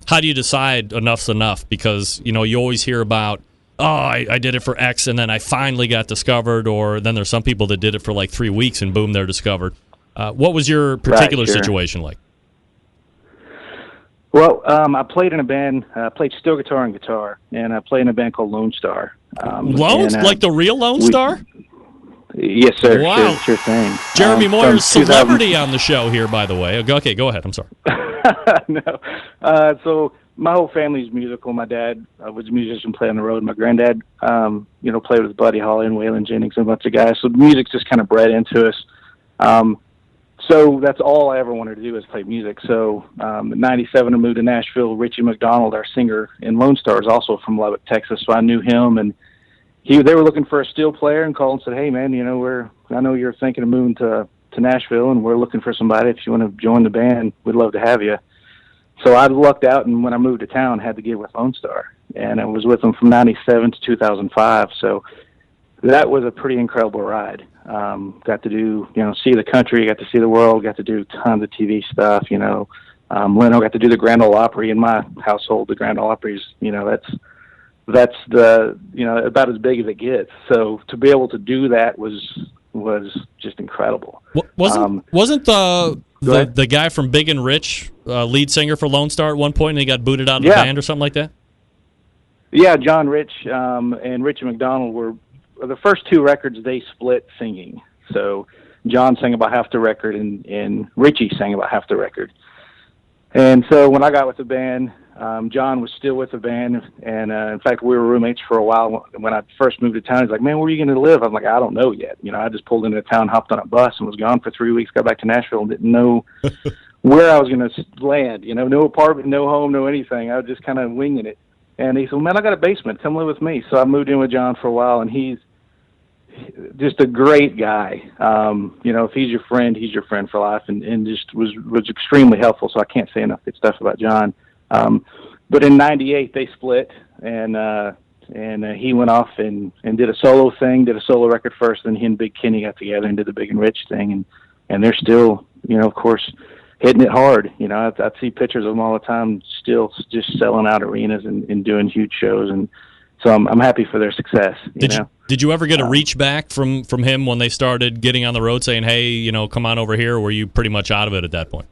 how do you decide enough's enough? Because, you always hear about, I did it for X and then I finally got discovered, or then there's some people that did it for like 3 weeks and boom, they're discovered. What was your particular situation like? Well, I played in a band, played steel guitar and guitar, and I played in a band called Lone Star. Like the real Lone Star? Yes, sir. Wow. Sure thing. Jeremy Moyers, celebrity on the show here, by the way. Okay, go ahead. I'm sorry. No. So my whole family's musical. My dad was a musician, played on the road. My granddad, played with Buddy Holly and Waylon Jennings and a bunch of guys. So music's just kind of bred into us. So that's all I ever wanted to do is play music. So in '97, I moved to Nashville. Richie McDonald, our singer in Lone Star, is also from Lubbock, Texas. So I knew him, and they were looking for a steel player and called and said, "Hey, man, I know you're thinking of moving to Nashville, and we're looking for somebody. If you want to join the band, we'd love to have you." So I lucked out, and when I moved to town, had to get with Lone Star, and I was with them from '97 to 2005. So that was a pretty incredible ride. Got to do, see the country, got to see the world, got to do tons of TV stuff, Leno got to do the Grand Ole Opry. In my household, the Grand Ole Opry is, that's the, about as big as it gets. So to be able to do that was just incredible. Wasn't the guy from Big and Rich lead singer for Lone Star at one point, and he got booted out of the band or something like that? Yeah, John Rich and Richie McDonald were the first two records. They split singing. So John sang about half the record, and Richie sang about half the record. And so when I got with the band, John was still with the band, and in fact, we were roommates for a while. When I first moved to town, he's like, "Man, where are you going to live?" I'm like, "I don't know yet." I just pulled into town, hopped on a bus, and was gone for 3 weeks. Got back to Nashville and didn't know where I was going to land. No apartment, no home, no anything. I was just kind of winging it. And he said, "Man, I got a basement. Come live with me." So I moved in with John for a while, and he's just a great guy. If he's your friend for life, and just was extremely helpful. So I can't say enough good stuff about John. But in '98 they split, and he went off and did a solo record first. Then he and Big Kenny got together and did the Big and Rich thing, and they're still, of course, hitting it hard. I see pictures of them all the time, still just selling out arenas and doing huge shows, and so I'm happy for their success. Did you ever get a reach back from him when they started getting on the road, saying, "Hey, come on over here"? Or were you pretty much out of it at that point?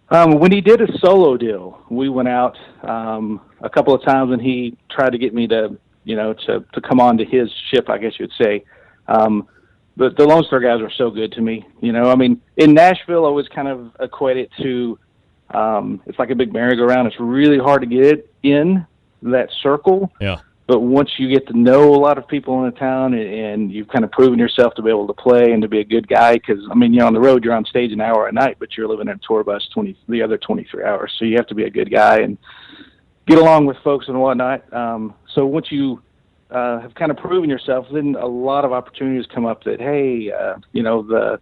When he did a solo deal, we went out a couple of times, and he tried to get me to come on to his ship, I guess you would say. But the Lone Star guys were so good to me. In Nashville, I was kind of equated to it's like a big merry-go-round. It's really hard to get in that circle. Yeah. But once you get to know a lot of people in the town, and you've kind of proven yourself to be able to play and to be a good guy, because on the road you're on stage an hour a night, but you're living in a tour bus the other 23 hours. So you have to be a good guy and get along with folks and whatnot. So once you have kind of proven yourself, then a lot of opportunities come up that, hey, the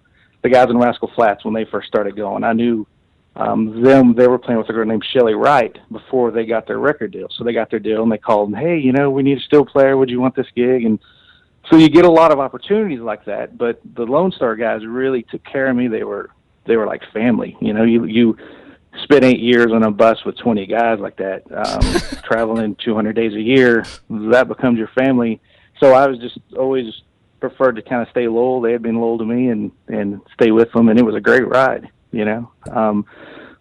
guys in Rascal Flatts, when they first started going, I knew they were playing with a girl named Shelly Wright before they got their record deal. So they got their deal, and they called them, "Hey, we need a steel player. Would you want this gig?" And so you get a lot of opportunities like that. But the Lone Star guys really took care of me. They were like family. You spent 8 years on a bus with 20 guys like that, traveling 200 days a year. That becomes your family. So I was just always preferred to kind of stay loyal. They had been loyal to me, and stay with them, and it was a great ride.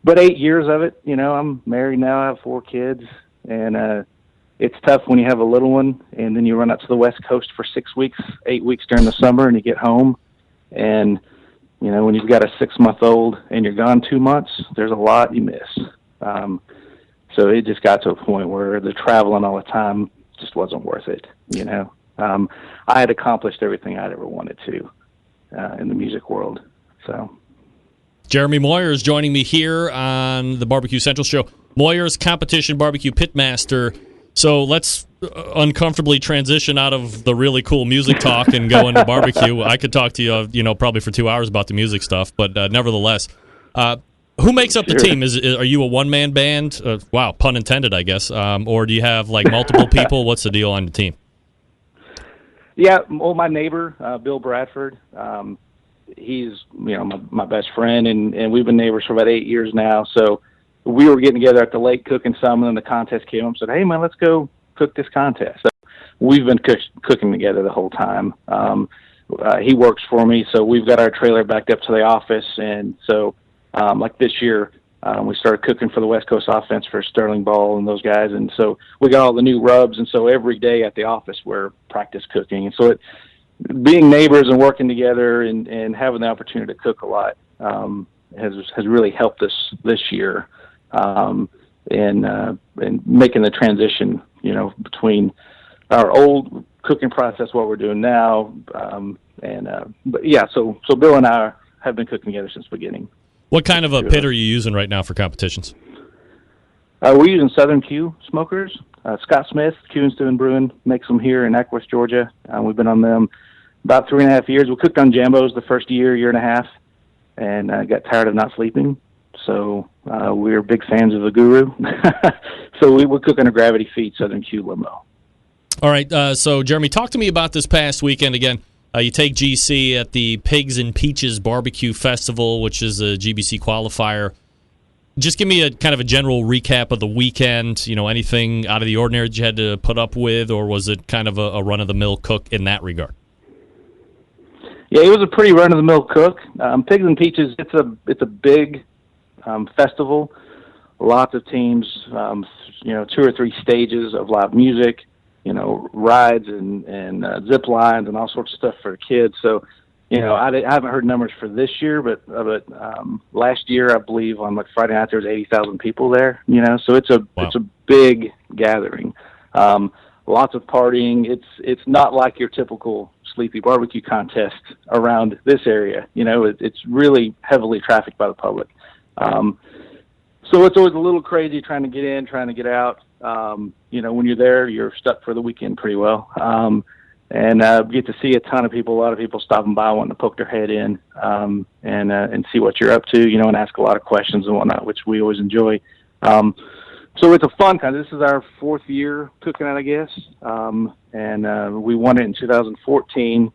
But 8 years of it, I'm married now, I have 4 kids, and it's tough when you have a little one, and then you run out to the West Coast for 6 weeks, 8 weeks during the summer, and you get home, and when you've got a 6-month-old and you're gone 2 months, there's a lot you miss. So it just got to a point where the traveling all the time just wasn't worth it. I had accomplished everything I'd ever wanted to in the music world. So Jeremy Moyers joining me here on the Barbecue Central Show. Moyers, competition barbecue pitmaster. So let's uncomfortably transition out of the really cool music talk and go into barbecue. I could talk to you, probably for 2 hours about the music stuff, but nevertheless, who makes up the team? Are you a one-man band? Wow, pun intended, I guess. Or do you have like multiple people? What's the deal on the team? Yeah, well, my neighbor, Bill Bradford, he's my best friend, and we've been neighbors for about 8 years now. So we were getting together at the lake cooking some, and then the contest came up and said, "Hey man, let's go cook this contest." So we've been cooking together the whole time. He works for me, so we've got our trailer backed up to the office, and so like this year, we started cooking for the West Coast offense for Sterling Ball and those guys, and so we got all the new rubs, and so every day at the office we're practice cooking, and so being neighbors and working together and having the opportunity to cook a lot has really helped us this year in making the transition, between our old cooking process, what we're doing now, but yeah, so Bill and I have been cooking together since the beginning. What kind of a pit are you using right now for competitions? We're using Southern Q smokers. Scott Smith, Q&Stew Brewing, makes them here in Eckworth, Georgia. We've been on them about 3.5 years. We cooked on Jambos the first year and a half, and got tired of not sleeping. So we're big fans of the Guru. So we're cooking a gravity feed Southern Q limo. All right. So, Jeremy, talk to me about this past weekend again. You take GC at the Pigs and Peaches Barbecue Festival, which is a GBC qualifier. Just give me a kind of a general recap of the weekend. Anything out of the ordinary that you had to put up with, or was it kind of a run-of-the-mill cook in that regard? Yeah, it was a pretty run-of-the-mill cook. Pigs and Peaches, it's a big festival. Lots of teams, 2 or 3 stages of live music, rides and zip lines and all sorts of stuff for the kids. So, I haven't heard numbers for this year, but last year, I believe on Friday night, there was 80,000 people there, so it's a big gathering. Lots of partying. It's not like your typical sleepy barbecue contest around this area. It's really heavily trafficked by the public. So it's always a little crazy trying to get in, trying to get out. When you're there, you're stuck for the weekend pretty well. And get to see a ton of people, a lot of people stopping by wanting to poke their head in, and see what you're up to, and ask a lot of questions and whatnot, which we always enjoy. So it's a fun kind. This is our 4th year cooking it, I guess. And we won it in 2014.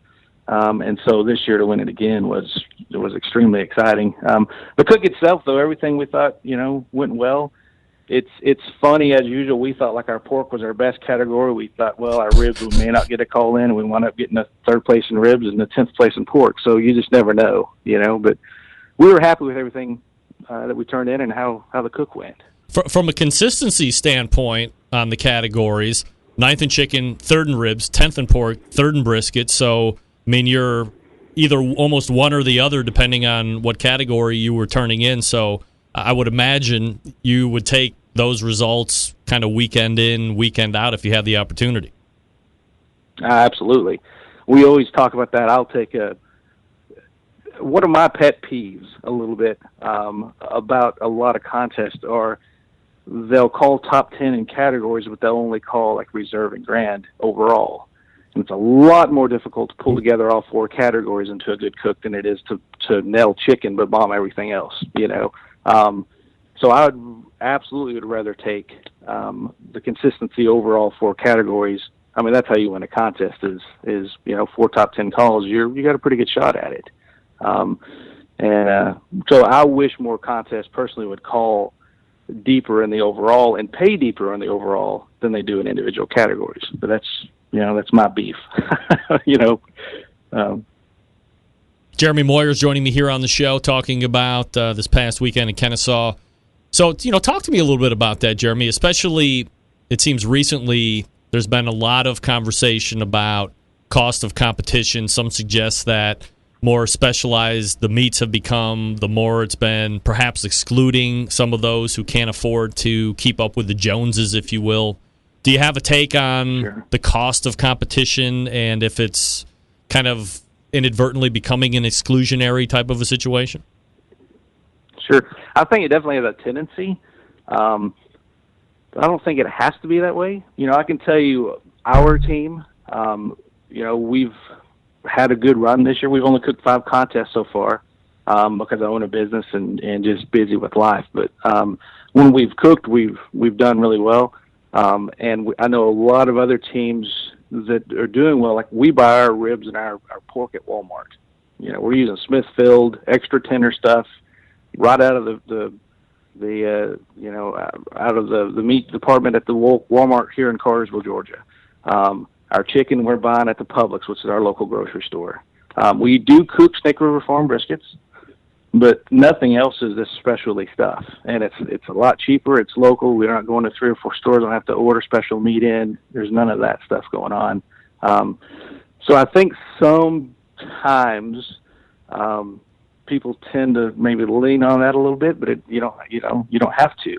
And so this year to win it again was extremely exciting. The cook itself, though, everything we thought, went well. It's funny, as usual. We thought our pork was our best category. We thought, well, our ribs, we may not get a call in, and we wound up getting a 3rd place in ribs and the 10th place in pork. So you just never know, But we were happy with everything that we turned in and how the cook went. From a consistency standpoint on the categories, 9th in chicken, 3rd in ribs, 10th in pork, 3rd in brisket. So, you're either almost one or the other depending on what category you were turning in. So I would imagine you would take those results kind of weekend in, weekend out if you had the opportunity. Absolutely. We always talk about that. I'll take one of my pet peeves a little bit about a lot of contests are they'll call top 10 in categories, but they'll only call reserve and grand overall. And it's a lot more difficult to pull together all 4 categories into a good cook than it is to nail chicken but bomb everything else, So I would rather take the consistency overall 4 categories. That's how you win a contest is 4 top 10 calls. You got a pretty good shot at it. So I wish more contests personally would call deeper in the overall and pay deeper on the overall than they do in individual categories. But that's my beef. Jeremy Moyers joining me here on the show talking about this past weekend in Kennesaw. So, talk to me a little bit about that, Jeremy, especially it seems recently there's been a lot of conversation about cost of competition. Some suggest that more specialized the meats have become, the more it's been perhaps excluding some of those who can't afford to keep up with the Joneses, if you will. Do you have a take on the cost of competition and if it's kind of inadvertently becoming an exclusionary type of a situation? Sure. I think it definitely has a tendency. I don't think it has to be that way. I can tell you our team, we've had a good run this year. We've only cooked 5 contests so far because I own a business and just busy with life. But when we've cooked, we've done really well. And I know a lot of other teams that are doing well. We buy our ribs and our pork at Walmart. We're using Smithfield, extra tender stuff, right out of the out of the meat department at the Walmart here in Cartersville, Georgia. Our chicken we're buying at the Publix, which is our local grocery store. We do cook Snake River Farm briskets, but nothing else is this specialty stuff. And it's a lot cheaper. It's local. We're not going to 3 or 4 stores. I don't have to order special meat in. There's none of that stuff going on. So I think sometimes people tend to maybe lean on that a little bit, but you don't have to.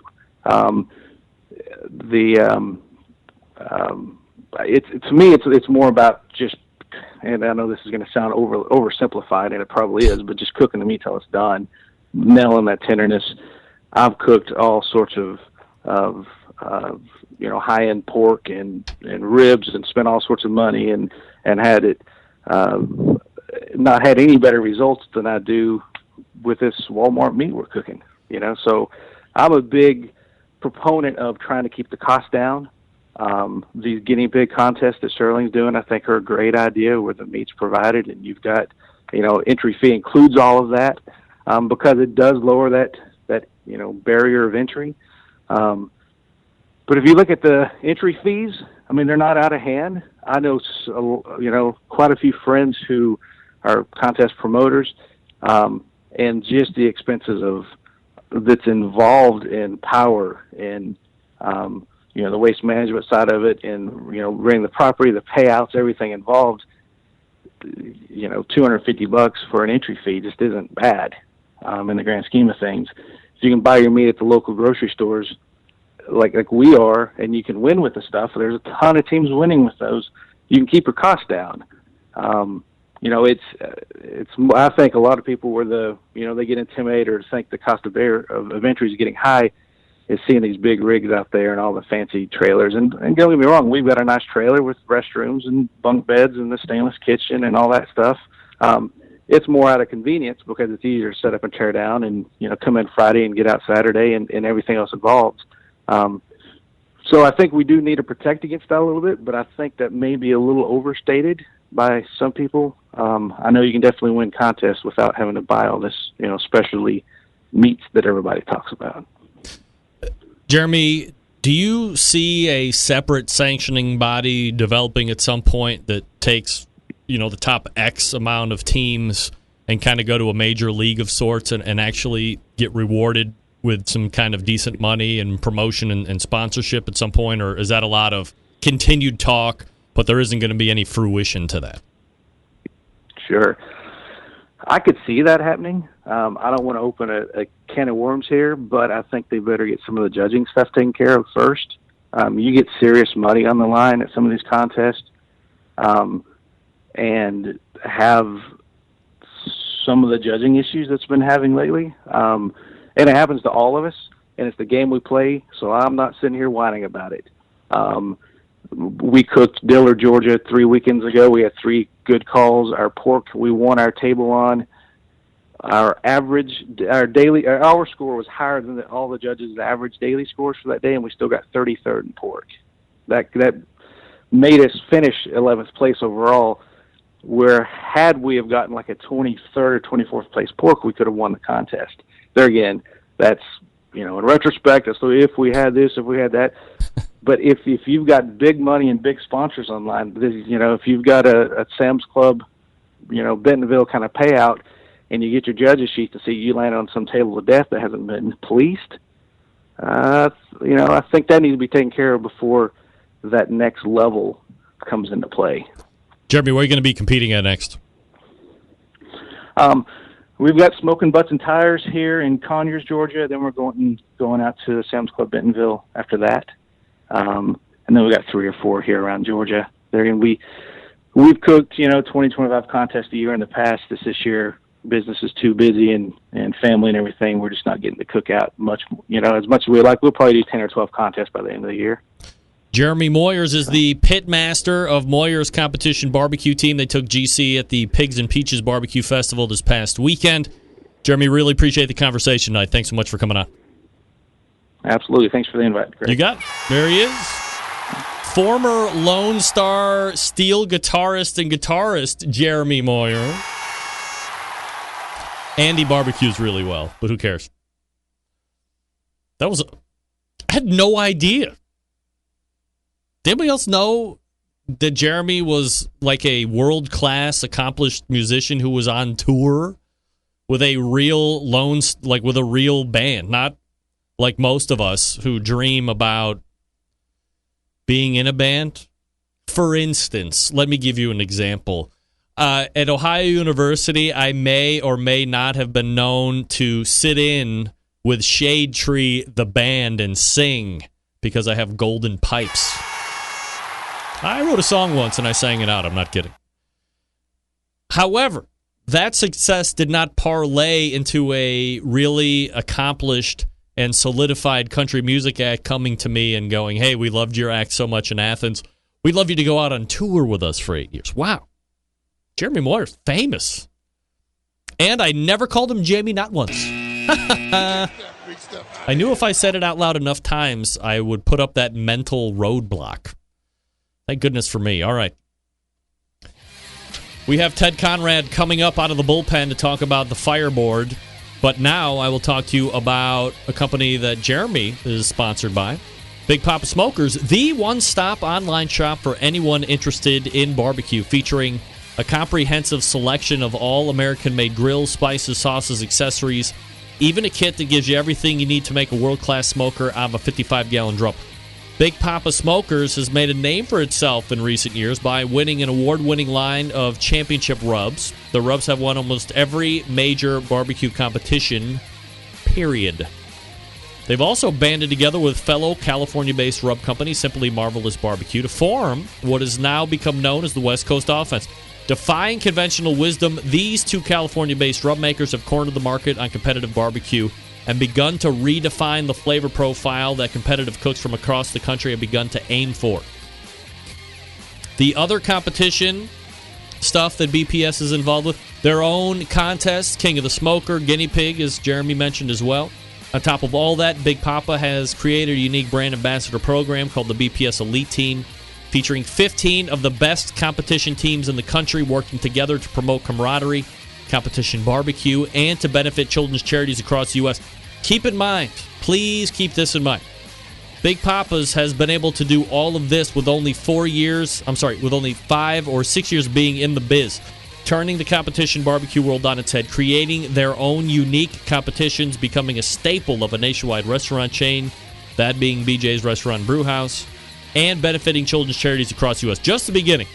To me, it's more about just, and I know this is going to sound oversimplified, and it probably is, but just cooking the meat till it's done, nailing that tenderness. I've cooked all sorts of high-end pork and ribs and spent all sorts of money and had it not had any better results than I do with this Walmart meat we're cooking. So I'm a big proponent of trying to keep the cost down. These guinea pig contests that Sterling's doing, I think, are a great idea, where the meat's provided and you've got, entry fee includes all of that, because it does lower that barrier of entry. But if you look at the entry fees, I mean, they're not out of hand. I know, quite a few friends who are contest promoters, and just the expenses that's involved in power and, the waste management side of it, and, renting the property, the payouts, everything involved, $250 for an entry fee just isn't bad, in the grand scheme of things. If you can buy your meat at the local grocery stores, like we are, and you can win with the stuff, there's a ton of teams winning with those, you can keep your costs down. I think a lot of people where they get intimidated or think the cost of entry is getting high is seeing these big rigs out there and all the fancy trailers. And don't get me wrong, we've got a nice trailer with restrooms and bunk beds and the stainless kitchen and all that stuff. It's more out of convenience because it's easier to set up and tear down and, come in Friday and get out Saturday and everything else involved. So I think we do need to protect against that a little bit, but I think that may be a little overstated by some people. I know you can definitely win contests without having to buy all this, specialty meats that everybody talks about. Jeremy, do you see a separate sanctioning body developing at some point that takes, the top X amount of teams and kind of go to a major league of sorts and actually get rewarded with some kind of decent money and promotion and sponsorship at some point? Or is that a lot of continued talk, but there isn't going to be any fruition to that? Sure. I could see that happening. I don't want to open a can of worms here, but I think they better get some of the judging stuff taken care of first. You get serious money on the line at some of these contests, and have some of the judging issues that's been having lately. And it happens to all of us, and it's the game we play, so I'm not sitting here whining about it. We cooked Dillard, Georgia 3 weekends ago. We had 3 good calls. Our pork, we won our table on. Our score was higher than all the judges' average daily scores for that day, and we still got 33rd in pork. That made us finish 11th place overall, where had we have gotten like a 23rd or 24th place pork, we could have won the contest. There again, that's, in retrospect, that's if we had this, if we had that. But if you've got big money and big sponsors online, if you've got a Sam's Club, Bentonville kind of payout, and you get your judges sheet to see you land on some table of death that hasn't been policed, I think that needs to be taken care of before that next level comes into play. Jeremy, where are you going to be competing at next? We've got Smoking Butts and Tires here in Conyers, Georgia. Then we're going out to Sam's Club Bentonville after that. And then we got 3 or 4 here around Georgia. We've cooked, 20, 25 contests a year in the past. This year, business is too busy and family and everything. We're just not getting to cook out much, as much as we like. We'll probably do 10 or 12 contests by the end of the year. Jeremy Moyers is the pitmaster of Moyers Competition Barbecue Team. They took GC at the Pigs and Peaches Barbecue Festival this past weekend. Jeremy, really appreciate the conversation tonight. Thanks so much for coming on. Absolutely. Thanks for the invite. Great. You got it. There he is. Former Lone Star steel guitarist Jeremy Moyer. Andy barbecues really well, but who cares? I had no idea. Did anybody else know that Jeremy was like a world-class, accomplished musician who was on tour with a real with a real band, not like most of us who dream about being in a band? For instance, let me give you an example. At Ohio University, I may or may not have been known to sit in with Shade Tree, the band, and sing because I have golden pipes. I wrote a song once and I sang it out. I'm not kidding. However, that success did not parlay into a really accomplished and solidified country music act coming to me and going, hey, we loved your act so much in Athens. We'd love you to go out on tour with us for 8 years. Wow. Jeremy Moyers, famous. And I never called him Jamie, not once. I knew if I said it out loud enough times, I would put up that mental roadblock. Thank goodness for me. All right. We have Ted Conrad coming up out of the bullpen to talk about the Fireboard. But now I will talk to you about a company that Jeremy is sponsored by. Big Papa Smokers, the one-stop online shop for anyone interested in barbecue, featuring a comprehensive selection of all American-made grills, spices, sauces, accessories, even a kit that gives you everything you need to make a world-class smoker out of a 55-gallon drum. Big Papa Smokers has made a name for itself in recent years by winning an award-winning line of championship rubs. The rubs have won almost every major barbecue competition, period. They've also banded together with fellow California-based rub company Simply Marvelous Barbecue to form what has now become known as the West Coast Offense. Defying conventional wisdom, these two California-based rub makers have cornered the market on competitive barbecue and begun to redefine the flavor profile that competitive cooks from across the country have begun to aim for. The other competition stuff that BPS is involved with, their own contests, King of the Smoker, Guinea Pig, as Jeremy mentioned as well. On top of all that, Big Papa has created a unique brand ambassador program called the BPS Elite Team, featuring 15 of the best competition teams in the country working together to promote camaraderie, competition barbecue, and to benefit children's charities across the U.S. Keep in mind, please keep this in mind. Big Papa's has been able to do all of this with only 5 or 6 years being in the biz, turning the competition barbecue world on its head, creating their own unique competitions, becoming a staple of a nationwide restaurant chain, that being BJ's Restaurant and Brewhouse, and benefiting children's charities across the U.S. Just the beginning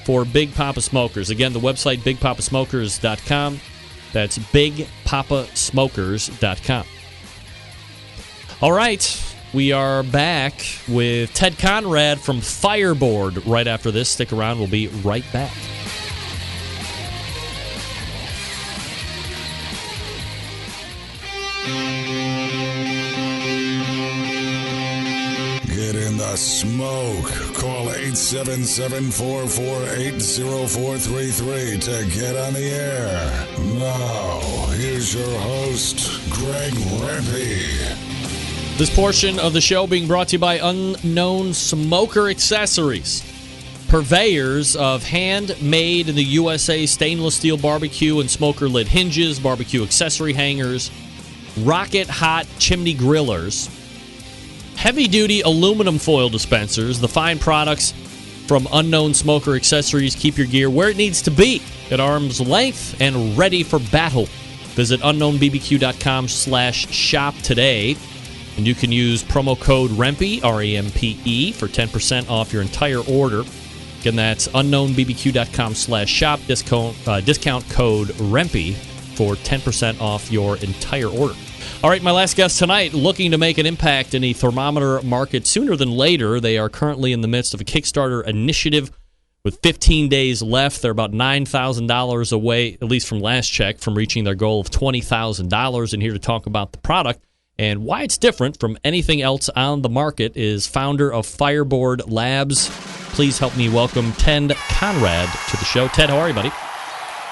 for Big Papa Smokers. Again, the website, bigpapasmokers.com. That's bigpapasmokers.com. All right, we are back with Ted Conrad from Fireboard right after this. Stick around. We'll be right back. Get in the smoke. Call 877-448-0433 to get on the air. Now, here's your host, Greg Rempe. This portion of the show being brought to you by Unknown Smoker Accessories, purveyors of handmade in the USA stainless steel barbecue and smoker lid hinges, barbecue accessory hangers, rocket hot chimney grillers, heavy-duty aluminum foil dispensers. The fine products from Unknown Smoker Accessories keep your gear where it needs to be, at arm's length and ready for battle. Visit unknownbbq.com/shop today, and you can use promo code REMPE, REMPE, for 10% off your entire order. Again, that's unknownbbq.com/shop, discount code REMPE for 10% off your entire order. All right, my last guest tonight, looking to make an impact in the thermometer market sooner than later. They are currently in the midst of a Kickstarter initiative with 15 days left. They're about $9,000 away, at least from last check, from reaching their goal of $20,000. And here to talk about the product and why it's different from anything else on the market is founder of Fireboard Labs. Please help me welcome Ted Conrad to the show. Ted, how are you, buddy?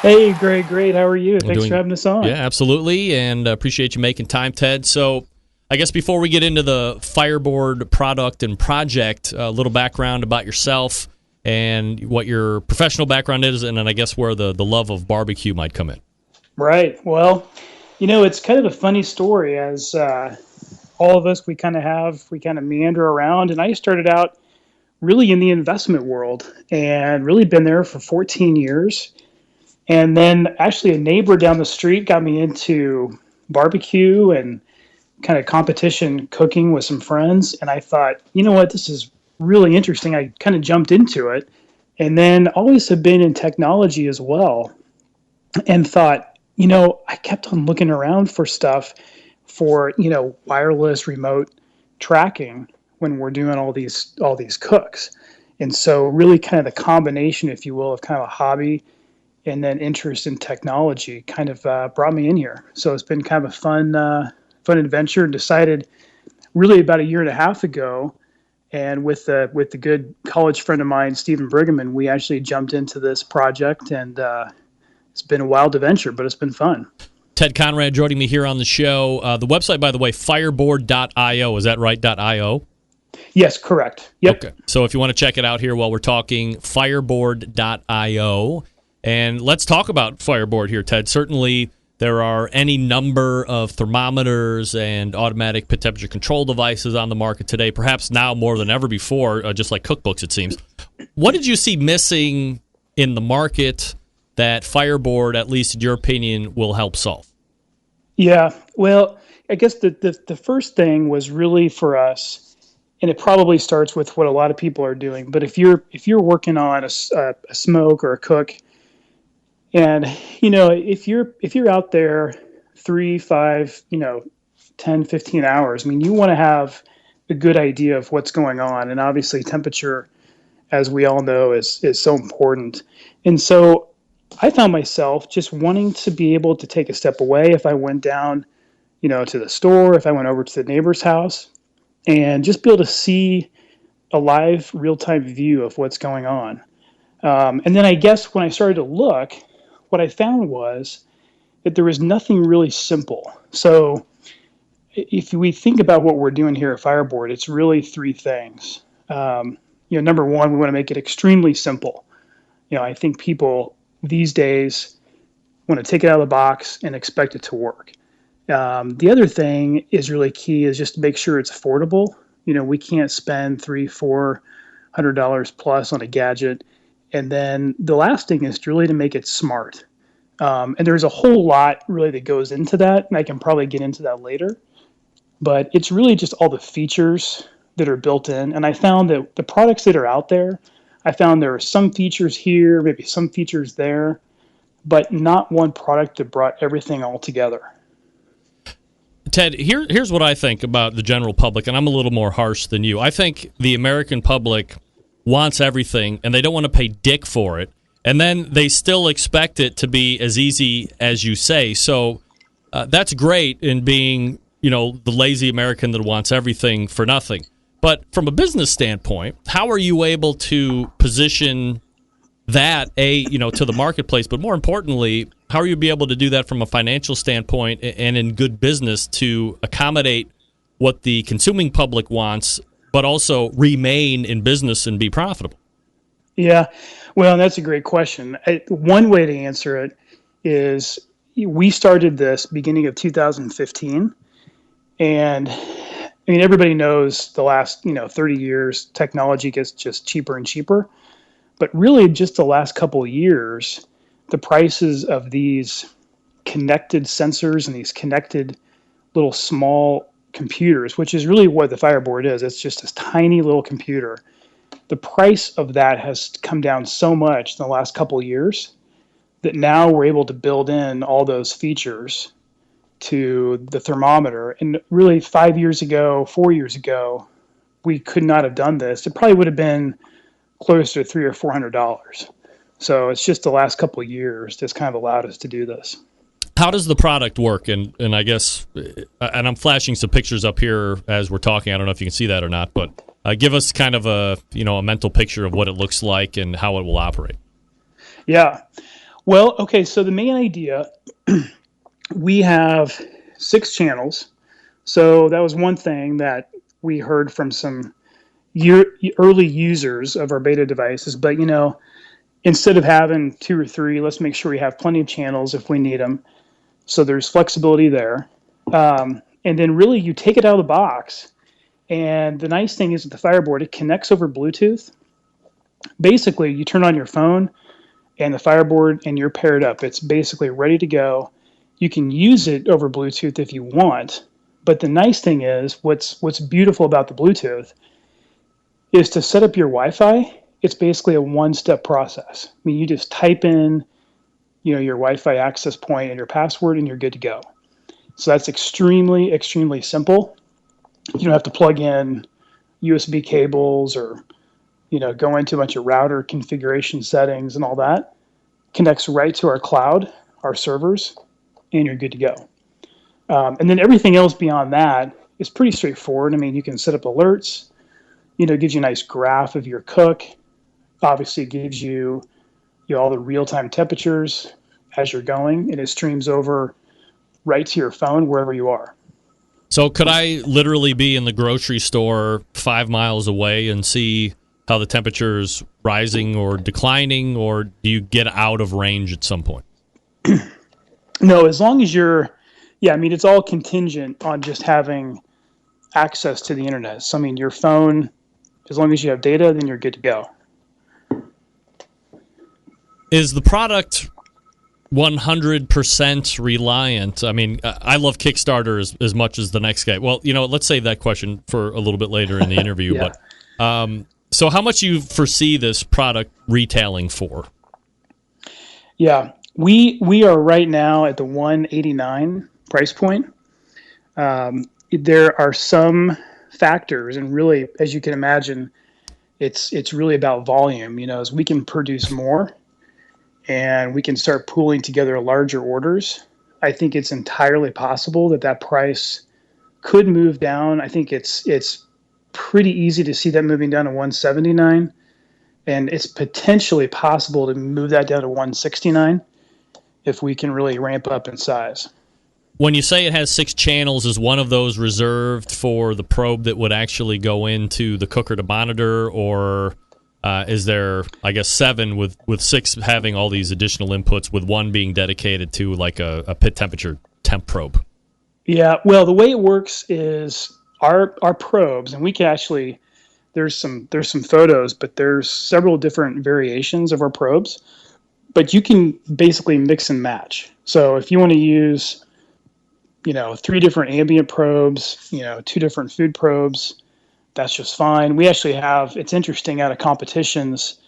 Hey, great. How are you? Thanks for having us on. Yeah, absolutely, and appreciate you making time, Ted. So I guess before we get into the Fireboard product and project, a little background about yourself and what your professional background is, and then I guess where the love of barbecue might come in. Right. Well, it's kind of a funny story as all of us, we kind of meander around. And I started out really in the investment world and really been there for 14 years. And then actually a neighbor down the street got me into barbecue and kind of competition cooking with some friends. And I thought, you know what, this is really interesting. I kind of jumped into it, and then always have been in technology as well, and thought, I kept on looking around for stuff for, wireless remote tracking when we're doing all these cooks. And so really kind of the combination, if you will, of kind of a hobby and then interest in technology kind of brought me in here. So it's been kind of a fun adventure, and decided really about a year and a half ago. And with the good college friend of mine, Stephen Brigham, we actually jumped into this project, and it's been a wild adventure, but it's been fun. Ted Conrad joining me here on the show. The website, by the way, fireboard.io. Is that right, .io? Yes, correct. Yep. Okay. So if you want to check it out here while we're talking, fireboard.io. And let's talk about Fireboard here, Ted. Certainly there are any number of thermometers and automatic pit temperature control devices on the market today, perhaps now more than ever before, just like cookbooks, it seems. What did you see missing in the market that Fireboard, at least in your opinion, will help solve? Yeah, well, I guess the first thing was really for us, and it probably starts with what a lot of people are doing, but if you're working on a smoke or a cook, and, if you're out there 3, 5, 10, 15 hours, you want to have a good idea of what's going on. And obviously temperature, as we all know, is so important. And so I found myself just wanting to be able to take a step away if I went down, to the store, if I went over to the neighbor's house, and just be able to see a live real-time view of what's going on. And then I guess when I started to look, what I found was that there was nothing really simple. So if we think about what we're doing here at Fireboard, it's really 3 things. Number one, we want to make it extremely simple. I think people these days want to take it out of the box and expect it to work. The other thing is really key is just to make sure it's affordable. We can't spend $300-$400 plus on a gadget. And then the last thing is really to make it smart. And there's a whole lot really that goes into that, and I can probably get into that later. But it's really just all the features that are built in. And I found that the products that are out there, I found there are some features here, maybe some features there, but not one product that brought everything all together. Ted, here's what I think about the general public, and I'm a little more harsh than you. I think the American public wants everything, and they don't want to pay dick for it, and then they still expect it to be as easy as you say. So that's great in being, the lazy American that wants everything for nothing. But from a business standpoint, how are you able to position that, to the marketplace, but more importantly, how are you be able to do that from a financial standpoint and in good business to accommodate what the consuming public wants, but also remain in business and be profitable? Yeah, well, that's a great question. One way to answer it is we started this beginning of 2015, and everybody knows the last 30 years technology gets just cheaper and cheaper, but really just the last couple of years, the prices of these connected sensors and these connected little small computers, which is really what the Fireboard is. It's just this tiny little computer. The price of that has come down so much in the last couple of years that now we're able to build in all those features to the thermometer. And really 5 years ago, 4 years ago, we could not have done this. It probably would have been close to $300 or $400. So it's just the last couple of years that's kind of allowed us to do this. How does the product work? And I guess, and I'm flashing some pictures up here as we're talking. I don't know if you can see that or not, but give us kind of a mental picture of what it looks like and how it will operate. Yeah. Well, okay, so the main idea, we have 6 channels. So that was one thing that we heard from some early users of our beta devices. But, instead of having 2 or 3, let's make sure we have plenty of channels if we need them. So there's flexibility there. And then really you take it out of the box. And the nice thing is with the Fireboard, it connects over Bluetooth. Basically, you turn on your phone and the Fireboard and you're paired up. It's basically ready to go. You can use it over Bluetooth if you want. But the nice thing is, what's beautiful about the Bluetooth is to set up your Wi-Fi, it's basically a one-step process. I mean, you just type in, your Wi-Fi access point and your password, and you're good to go. So that's extremely, extremely simple. You don't have to plug in USB cables or, go into a bunch of router configuration settings and all that. Connects right to our cloud, our servers, and you're good to go. And then everything else beyond that is pretty straightforward. I mean, you can set up alerts. It gives you a nice graph of your cook. Obviously, it gives you, all the real-time temperatures as you're going, and it streams over right to your phone wherever you are. So could I literally be in the grocery store 5 miles away and see how the temperature is rising or declining, or do you get out of range at some point? No, as long as it's all contingent on just having access to the internet. So, your phone, as long as you have data, then you're good to go. Is the product 100% reliant? I love Kickstarter as much as the next guy. Well, let's save that question for a little bit later in the interview. Yeah. But so how much you foresee this product retailing for? Yeah, we are right now at the $189 price point. There are some factors, and really, as you can imagine, it's really about volume. As we can produce more and we can start pooling together larger orders, I think it's entirely possible that price could move down. I think it's pretty easy to see that moving down to $179, and it's potentially possible to move that down to $169 if we can really ramp up in size. When you say it has 6 channels, is one of those reserved for the probe that would actually go into the cooker to monitor, or is there, 7 with 6 having all these additional inputs, with one being dedicated to like a pit temperature temp probe? Yeah, well, the way it works is our probes, and we can actually, there's some photos, but there's several different variations of our probes, but you can basically mix and match. So if you want to use 3 different ambient probes, 2 different food probes, that's just fine. We actually have, it's interesting, out of competitions,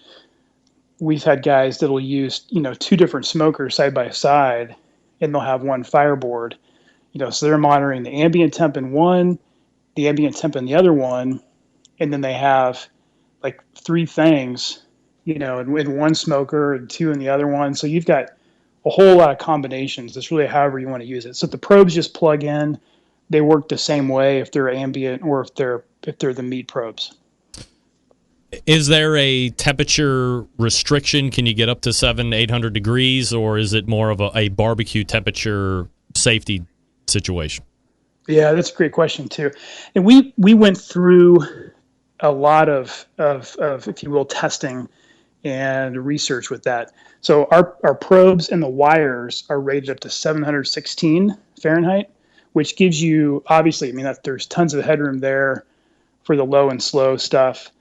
we've had guys that'll use, 2 different smokers side by side, and they'll have one Fireboard, so they're monitoring the ambient temp in one, the ambient temp in the other one, and then they have like 3 things, in one smoker and 2 in the other one. So you've got a whole lot of combinations. It's really however you want to use it. So if the probes just plug in, they work the same way if they're ambient or if they're the meat probes. Is there a temperature restriction? Can you get up to 700-800 degrees, or is it more of a barbecue temperature safety situation? Yeah, that's a great question too. And we went through a lot of if you will, testing and research with that. So our probes and the wires are rated up to 716 Fahrenheit, which gives you, obviously, there's tons of headroom there for the low and slow stuff.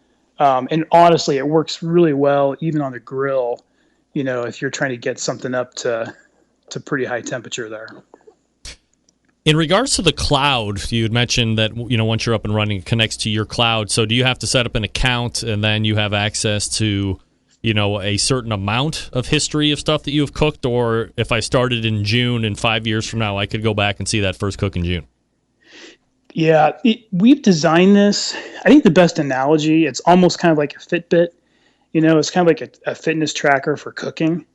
And honestly, it works really well even on the grill, if you're trying to get something up to pretty high temperature there. In regards to the cloud, you had mentioned that once you're up and running, it connects to your cloud. So do you have to set up an account and then you have access to a certain amount of history of stuff that you have cooked? Or if I started in June and 5 years from now, I could go back and see that first cook in June? Yeah, we've designed this. I think the best analogy, it's almost kind of like a Fitbit. It's kind of like a fitness tracker for cooking.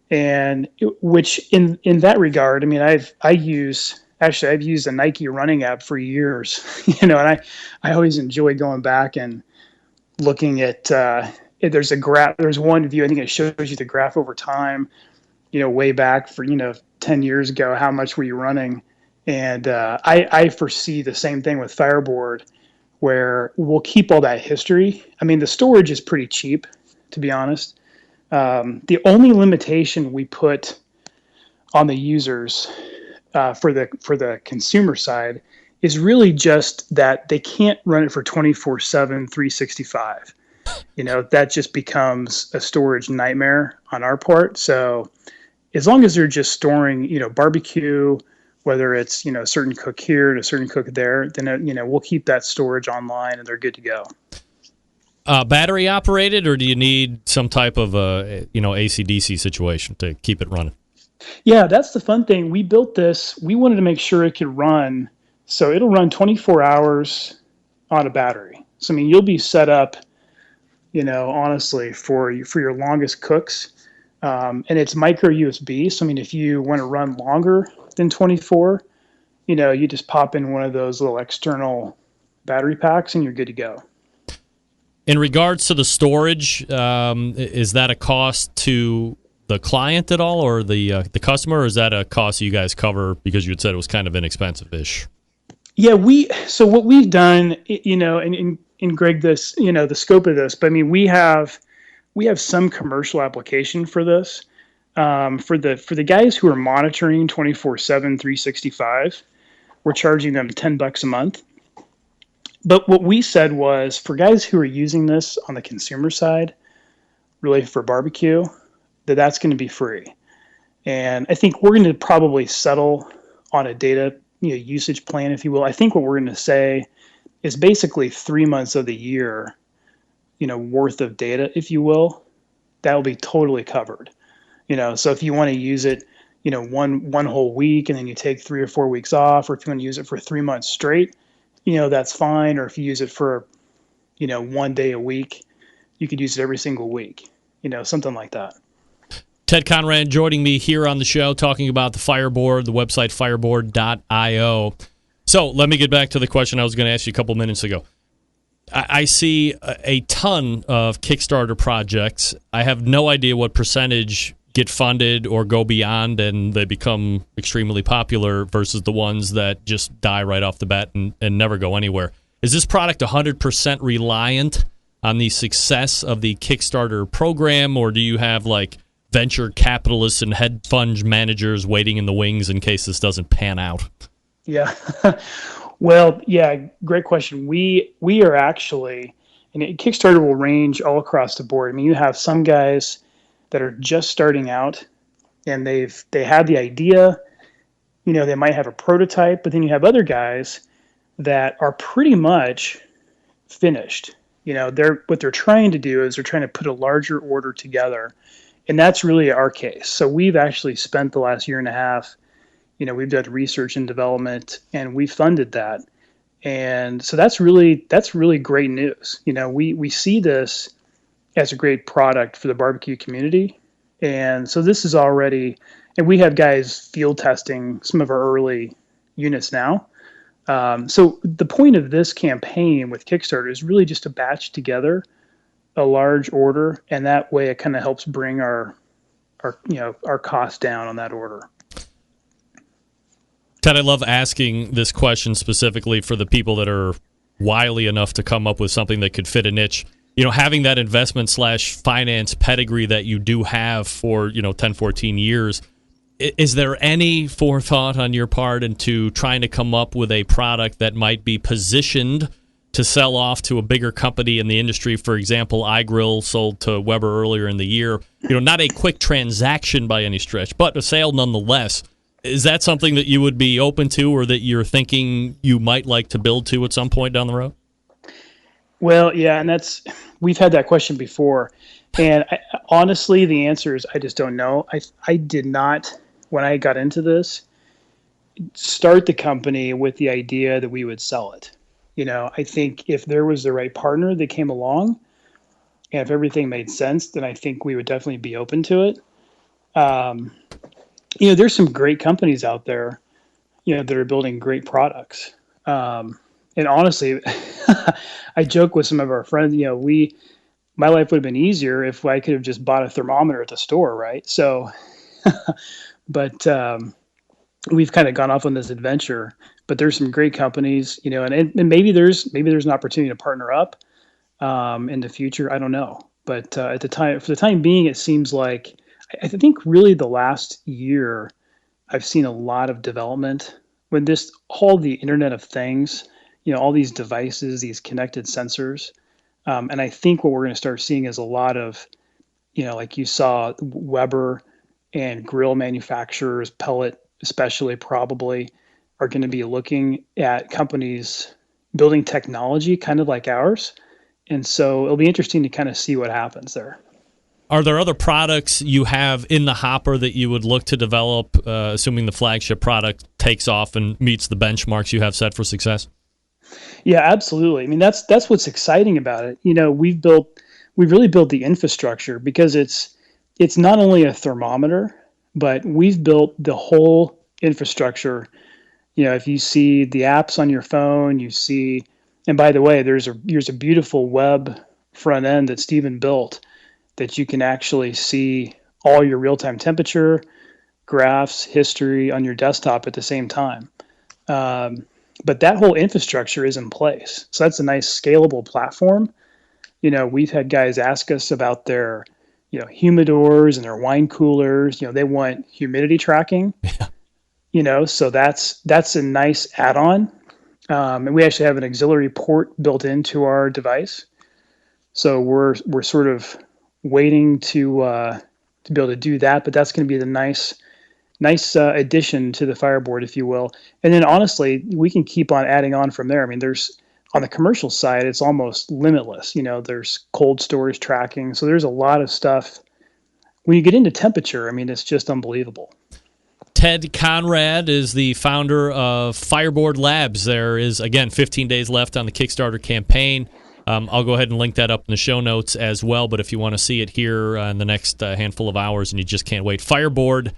And which in that regard, I've used a Nike running app for years, and I always enjoy going back and looking at, there's a graph, there's one view, I think it shows you the graph over time, way back for, 10 years ago, how much were you running? And I foresee the same thing with Fireboard, where we'll keep all that history. The storage is pretty cheap, to be honest. The only limitation we put on the users for the consumer side is really just that they can't run it for 24/7, 365. That just becomes a storage nightmare on our part. So as long as they're just storing, barbecue, whether it's, a certain cook here and a certain cook there, then, we'll keep that storage online and they're good to go. Battery operated, or do you need some type of AC/DC situation to keep it running? Yeah, that's the fun thing. We built this. We wanted to make sure it could run. So it'll run 24 hours on a battery. So, you'll be set up, honestly, for your longest cooks. And it's micro USB. So, if you want to run longer than 24, you just pop in one of those little external battery packs and you're good to go. In regards to the storage, is that a cost to the client at all, or the customer, or is that a cost you guys cover because you had said it was kind of inexpensive-ish? Yeah, so what we've done, and Greg, this, the scope of this, but we have some commercial application for this. For the guys who are monitoring 24/7, 365, we're charging them $10 a month. But what we said was, for guys who are using this on the consumer side, really for barbecue, that's going to be free. And I think we're going to probably settle on a data usage plan, if you will. I think what we're going to say is basically 3 months of the year, worth of data, if you will, that will be totally covered. So if you want to use it, one whole week and then you take 3 or 4 weeks off, or if you want to use it for 3 months straight, that's fine. Or if you use it for, 1 day a week, you could use it every single week, something like that. Ted Conrad joining me here on the show, talking about the Fireboard, the website fireboard.io. So let me get back to the question I was going to ask you a couple minutes ago. I see a ton of Kickstarter projects. I have no idea what percentage get funded or go beyond and they become extremely popular versus the ones that just die right off the bat and never go anywhere. Is this product 100% reliant on the success of the Kickstarter program, or do you have venture capitalists and hedge fund managers waiting in the wings in case this doesn't pan out? Yeah. Well, yeah, great question. We are actually, and Kickstarter will range all across the board. You have some guys that are just starting out and they had the idea, they might have a prototype, but then you have other guys that are pretty much finished. What they're trying to do is they're trying to put a larger order together. And that's really our case. So we've actually spent the last year and a half, we've done research and development and we funded that. And so that's really great news. We see this as a great product for the barbecue community. And so this is already, and we have guys field testing some of our early units now. So the point of this campaign with Kickstarter is really just to batch together a large order, and that way it kind of helps bring our cost down on that order. Ted, I love asking this question specifically for the people that are wily enough to come up with something that could fit a niche. Having that investment/finance pedigree that you do have for 10, 14 years, is there any forethought on your part into trying to come up with a product that might be positioned to sell off to a bigger company in the industry? For example, iGrill sold to Weber earlier in the year. Not a quick transaction by any stretch, but a sale nonetheless. Is that something that you would be open to, or that you're thinking you might like to build to at some point down the road? Well, yeah, and we've had that question before. And honestly, the answer is I just don't know. I did not, when I got into this, start the company with the idea that we would sell it. I think if there was the right partner that came along, and if everything made sense, then I think we would definitely be open to it. There's some great companies out there, that are building great products. And honestly, I joke with some of our friends, my life would have been easier if I could have just bought a thermometer at the store, right? So, but we've kind of gone off on this adventure. But there's some great companies, and maybe there's an opportunity to partner up in the future. I don't know, but for the time being, it seems like I think really the last year I've seen a lot of development when this all the Internet of Things, all these devices, these connected sensors, and I think what we're going to start seeing is a lot of, like you saw Weber and grill manufacturers, pellet especially probably, are going to be looking at companies building technology kind of like ours. And so it'll be interesting to kind of see what happens there. Are there other products you have in the hopper that you would look to develop, assuming the flagship product takes off and meets the benchmarks you have set for success? Yeah, absolutely. I mean, that's what's exciting about it. We've really built the infrastructure because it's not only a thermometer, but we've built the whole infrastructure. If you see the apps on your phone, you see, and by the way, there's a beautiful web front end that Steven built that you can actually see all your real-time temperature, graphs, history on your desktop at the same time. But that whole infrastructure is in place. So that's a nice scalable platform. We've had guys ask us about their, humidors and their wine coolers. They want humidity tracking. Yeah. So that's a nice add-on. And we actually have an auxiliary port built into our device. So we're sort of waiting to be able to do that, but that's going to be the nice addition to the Fireboard, if you will. And then honestly, we can keep on adding on from there. I mean, there's on the commercial side, it's almost limitless. There's cold storage tracking. So there's a lot of stuff. When you get into temperature, I mean, it's just unbelievable. Ted Conrad is the founder of Fireboard Labs. There is, again, 15 days left on the Kickstarter campaign. I'll go ahead and link that up in the show notes as well. But if you want to see it here in the next handful of hours and you just can't wait, Fireboard.io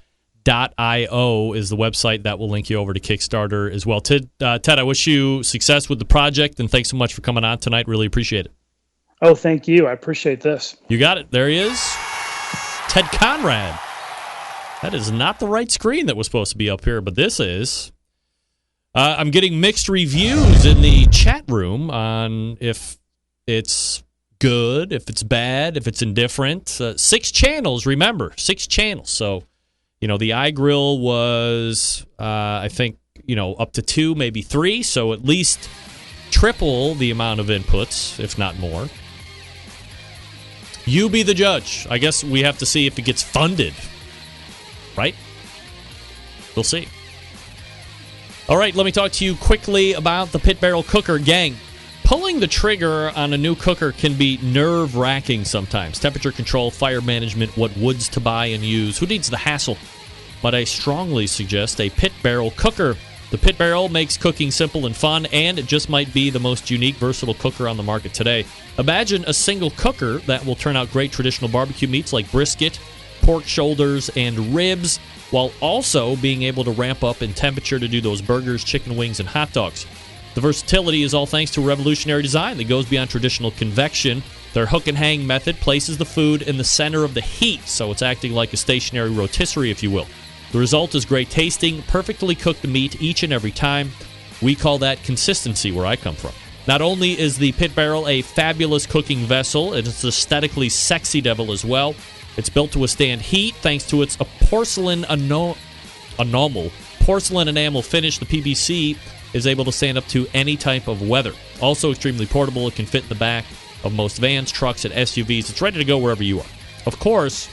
is the website that will link you over to Kickstarter as well. Ted, I wish you success with the project, and thanks so much for coming on tonight. Really appreciate it. Oh, thank you. I appreciate this. You got it. There he is. Ted Conrad. That is not the right screen that was supposed to be up here, but this is. I'm getting mixed reviews in the chat room on if it's good, if it's bad, if it's indifferent. 6 channels, remember, 6 channels. So, the iGrill was, I think, up to 2, maybe 3. So at least triple the amount of inputs, if not more. You be the judge. I guess we have to see if it gets funded. Right? We'll see. All right, let me talk to you quickly about the Pit Barrel Cooker. Gang, pulling the trigger on a new cooker can be nerve-wracking sometimes. Temperature control, fire management, what woods to buy and use. Who needs the hassle? But I strongly suggest a Pit Barrel Cooker. The Pit Barrel makes cooking simple and fun, and it just might be the most unique, versatile cooker on the market today. Imagine a single cooker that will turn out great traditional barbecue meats like brisket, pork shoulders, and ribs, while also being able to ramp up in temperature to do those burgers, chicken wings, and hot dogs. The versatility is all thanks to a revolutionary design that goes beyond traditional convection. Their hook and hang method places the food in the center of the heat, so it's acting like a stationary rotisserie, if you will. The result is great tasting, perfectly cooked meat each and every time. We call that consistency where I come from. Not only is the Pit Barrel a fabulous cooking vessel, it's aesthetically sexy devil as well. It's built to withstand heat thanks to its porcelain enamel finish. The PBC is able to stand up to any type of weather. Also extremely portable. It can fit in the back of most vans, trucks, and SUVs. It's ready to go wherever you are. Of course,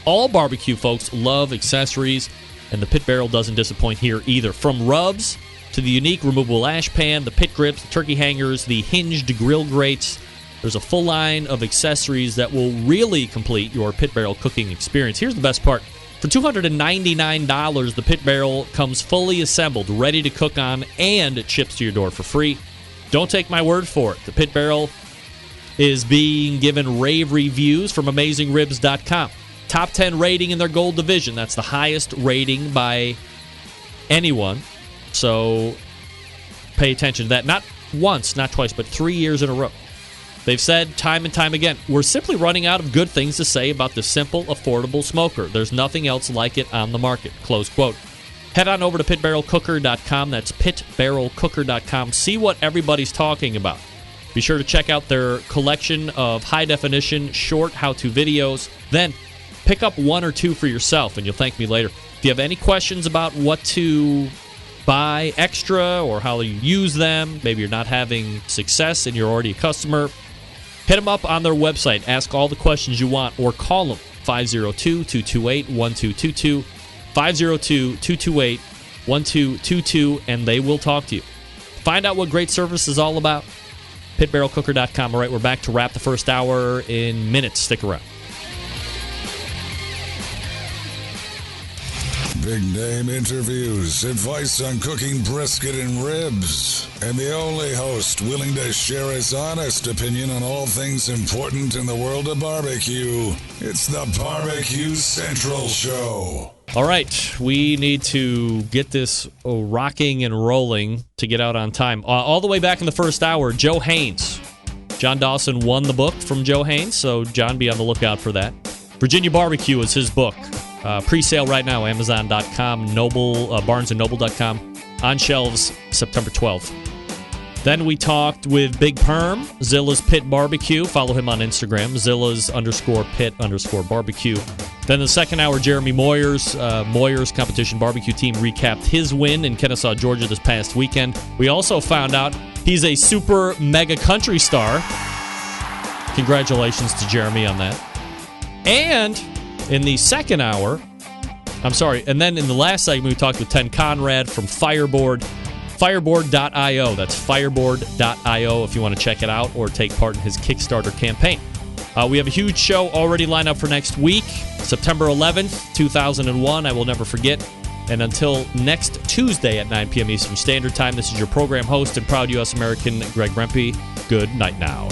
all barbecue folks love accessories, and the Pit Barrel doesn't disappoint here either. From rubs to the unique removable ash pan, the pit grips, the turkey hangers, the hinged grill grates, there's a full line of accessories that will really complete your Pit Barrel cooking experience. Here's the best part. For $299, the Pit Barrel comes fully assembled, ready to cook on, and it ships to your door for free. Don't take my word for it. The Pit Barrel is being given rave reviews from AmazingRibs.com. Top 10 rating in their gold division. That's the highest rating by anyone. So pay attention to that. Not once, not twice, but 3 years in a row. They've said time and time again, we're simply running out of good things to say about the simple, affordable smoker. There's nothing else like it on the market. Close quote. Head on over to pitbarrelcooker.com. That's pitbarrelcooker.com. See what everybody's talking about. Be sure to check out their collection of high-definition, short how-to videos. Then pick up 1 or 2 for yourself, and you'll thank me later. If you have any questions about what to buy extra or how you use them. Maybe you're not having success and you're already a customer. Hit them up on their website. Ask all the questions you want or call them. 502-228-1222. 502-228-1222, and they will talk to you. Find out what great service is all about. pitbarrelcooker.com. All right, we're back to wrap the first hour in minutes. Stick around. Big name interviews, advice on cooking brisket and ribs, and the only host willing to share his honest opinion on all things important in the world of barbecue. It's the Barbecue Central Show. All right, we need to get this rocking and rolling to get out on time. All the way back in the first hour, Joe Haynes. John Dawson won the book from Joe Haynes, so John, be on the lookout for that. Virginia Barbecue is his book. Pre-sale right now, Amazon.com, BarnesandNoble.com. On shelves September 12th. Then we talked with Big Perm, Zilla's Pit Barbecue. Follow him on Instagram, Zilla's_Pit_Barbecue. Then the second hour, Jeremy Moyers, Moyers Competition Barbecue Team recapped his win in Kennesaw, Georgia this past weekend. We also found out he's a super mega country star. Congratulations to Jeremy on that. And in the second hour, and then in the last segment, we talked with Conrad from Fireboard. Fireboard.io. That's fireboard.io if you want to check it out or take part in his Kickstarter campaign. We have a huge show already lined up for next week, September 11th, 2001. I will never forget. And until next Tuesday at 9 p.m. Eastern Standard Time, this is your program host and proud U.S. American, Greg Rempe. Good night now.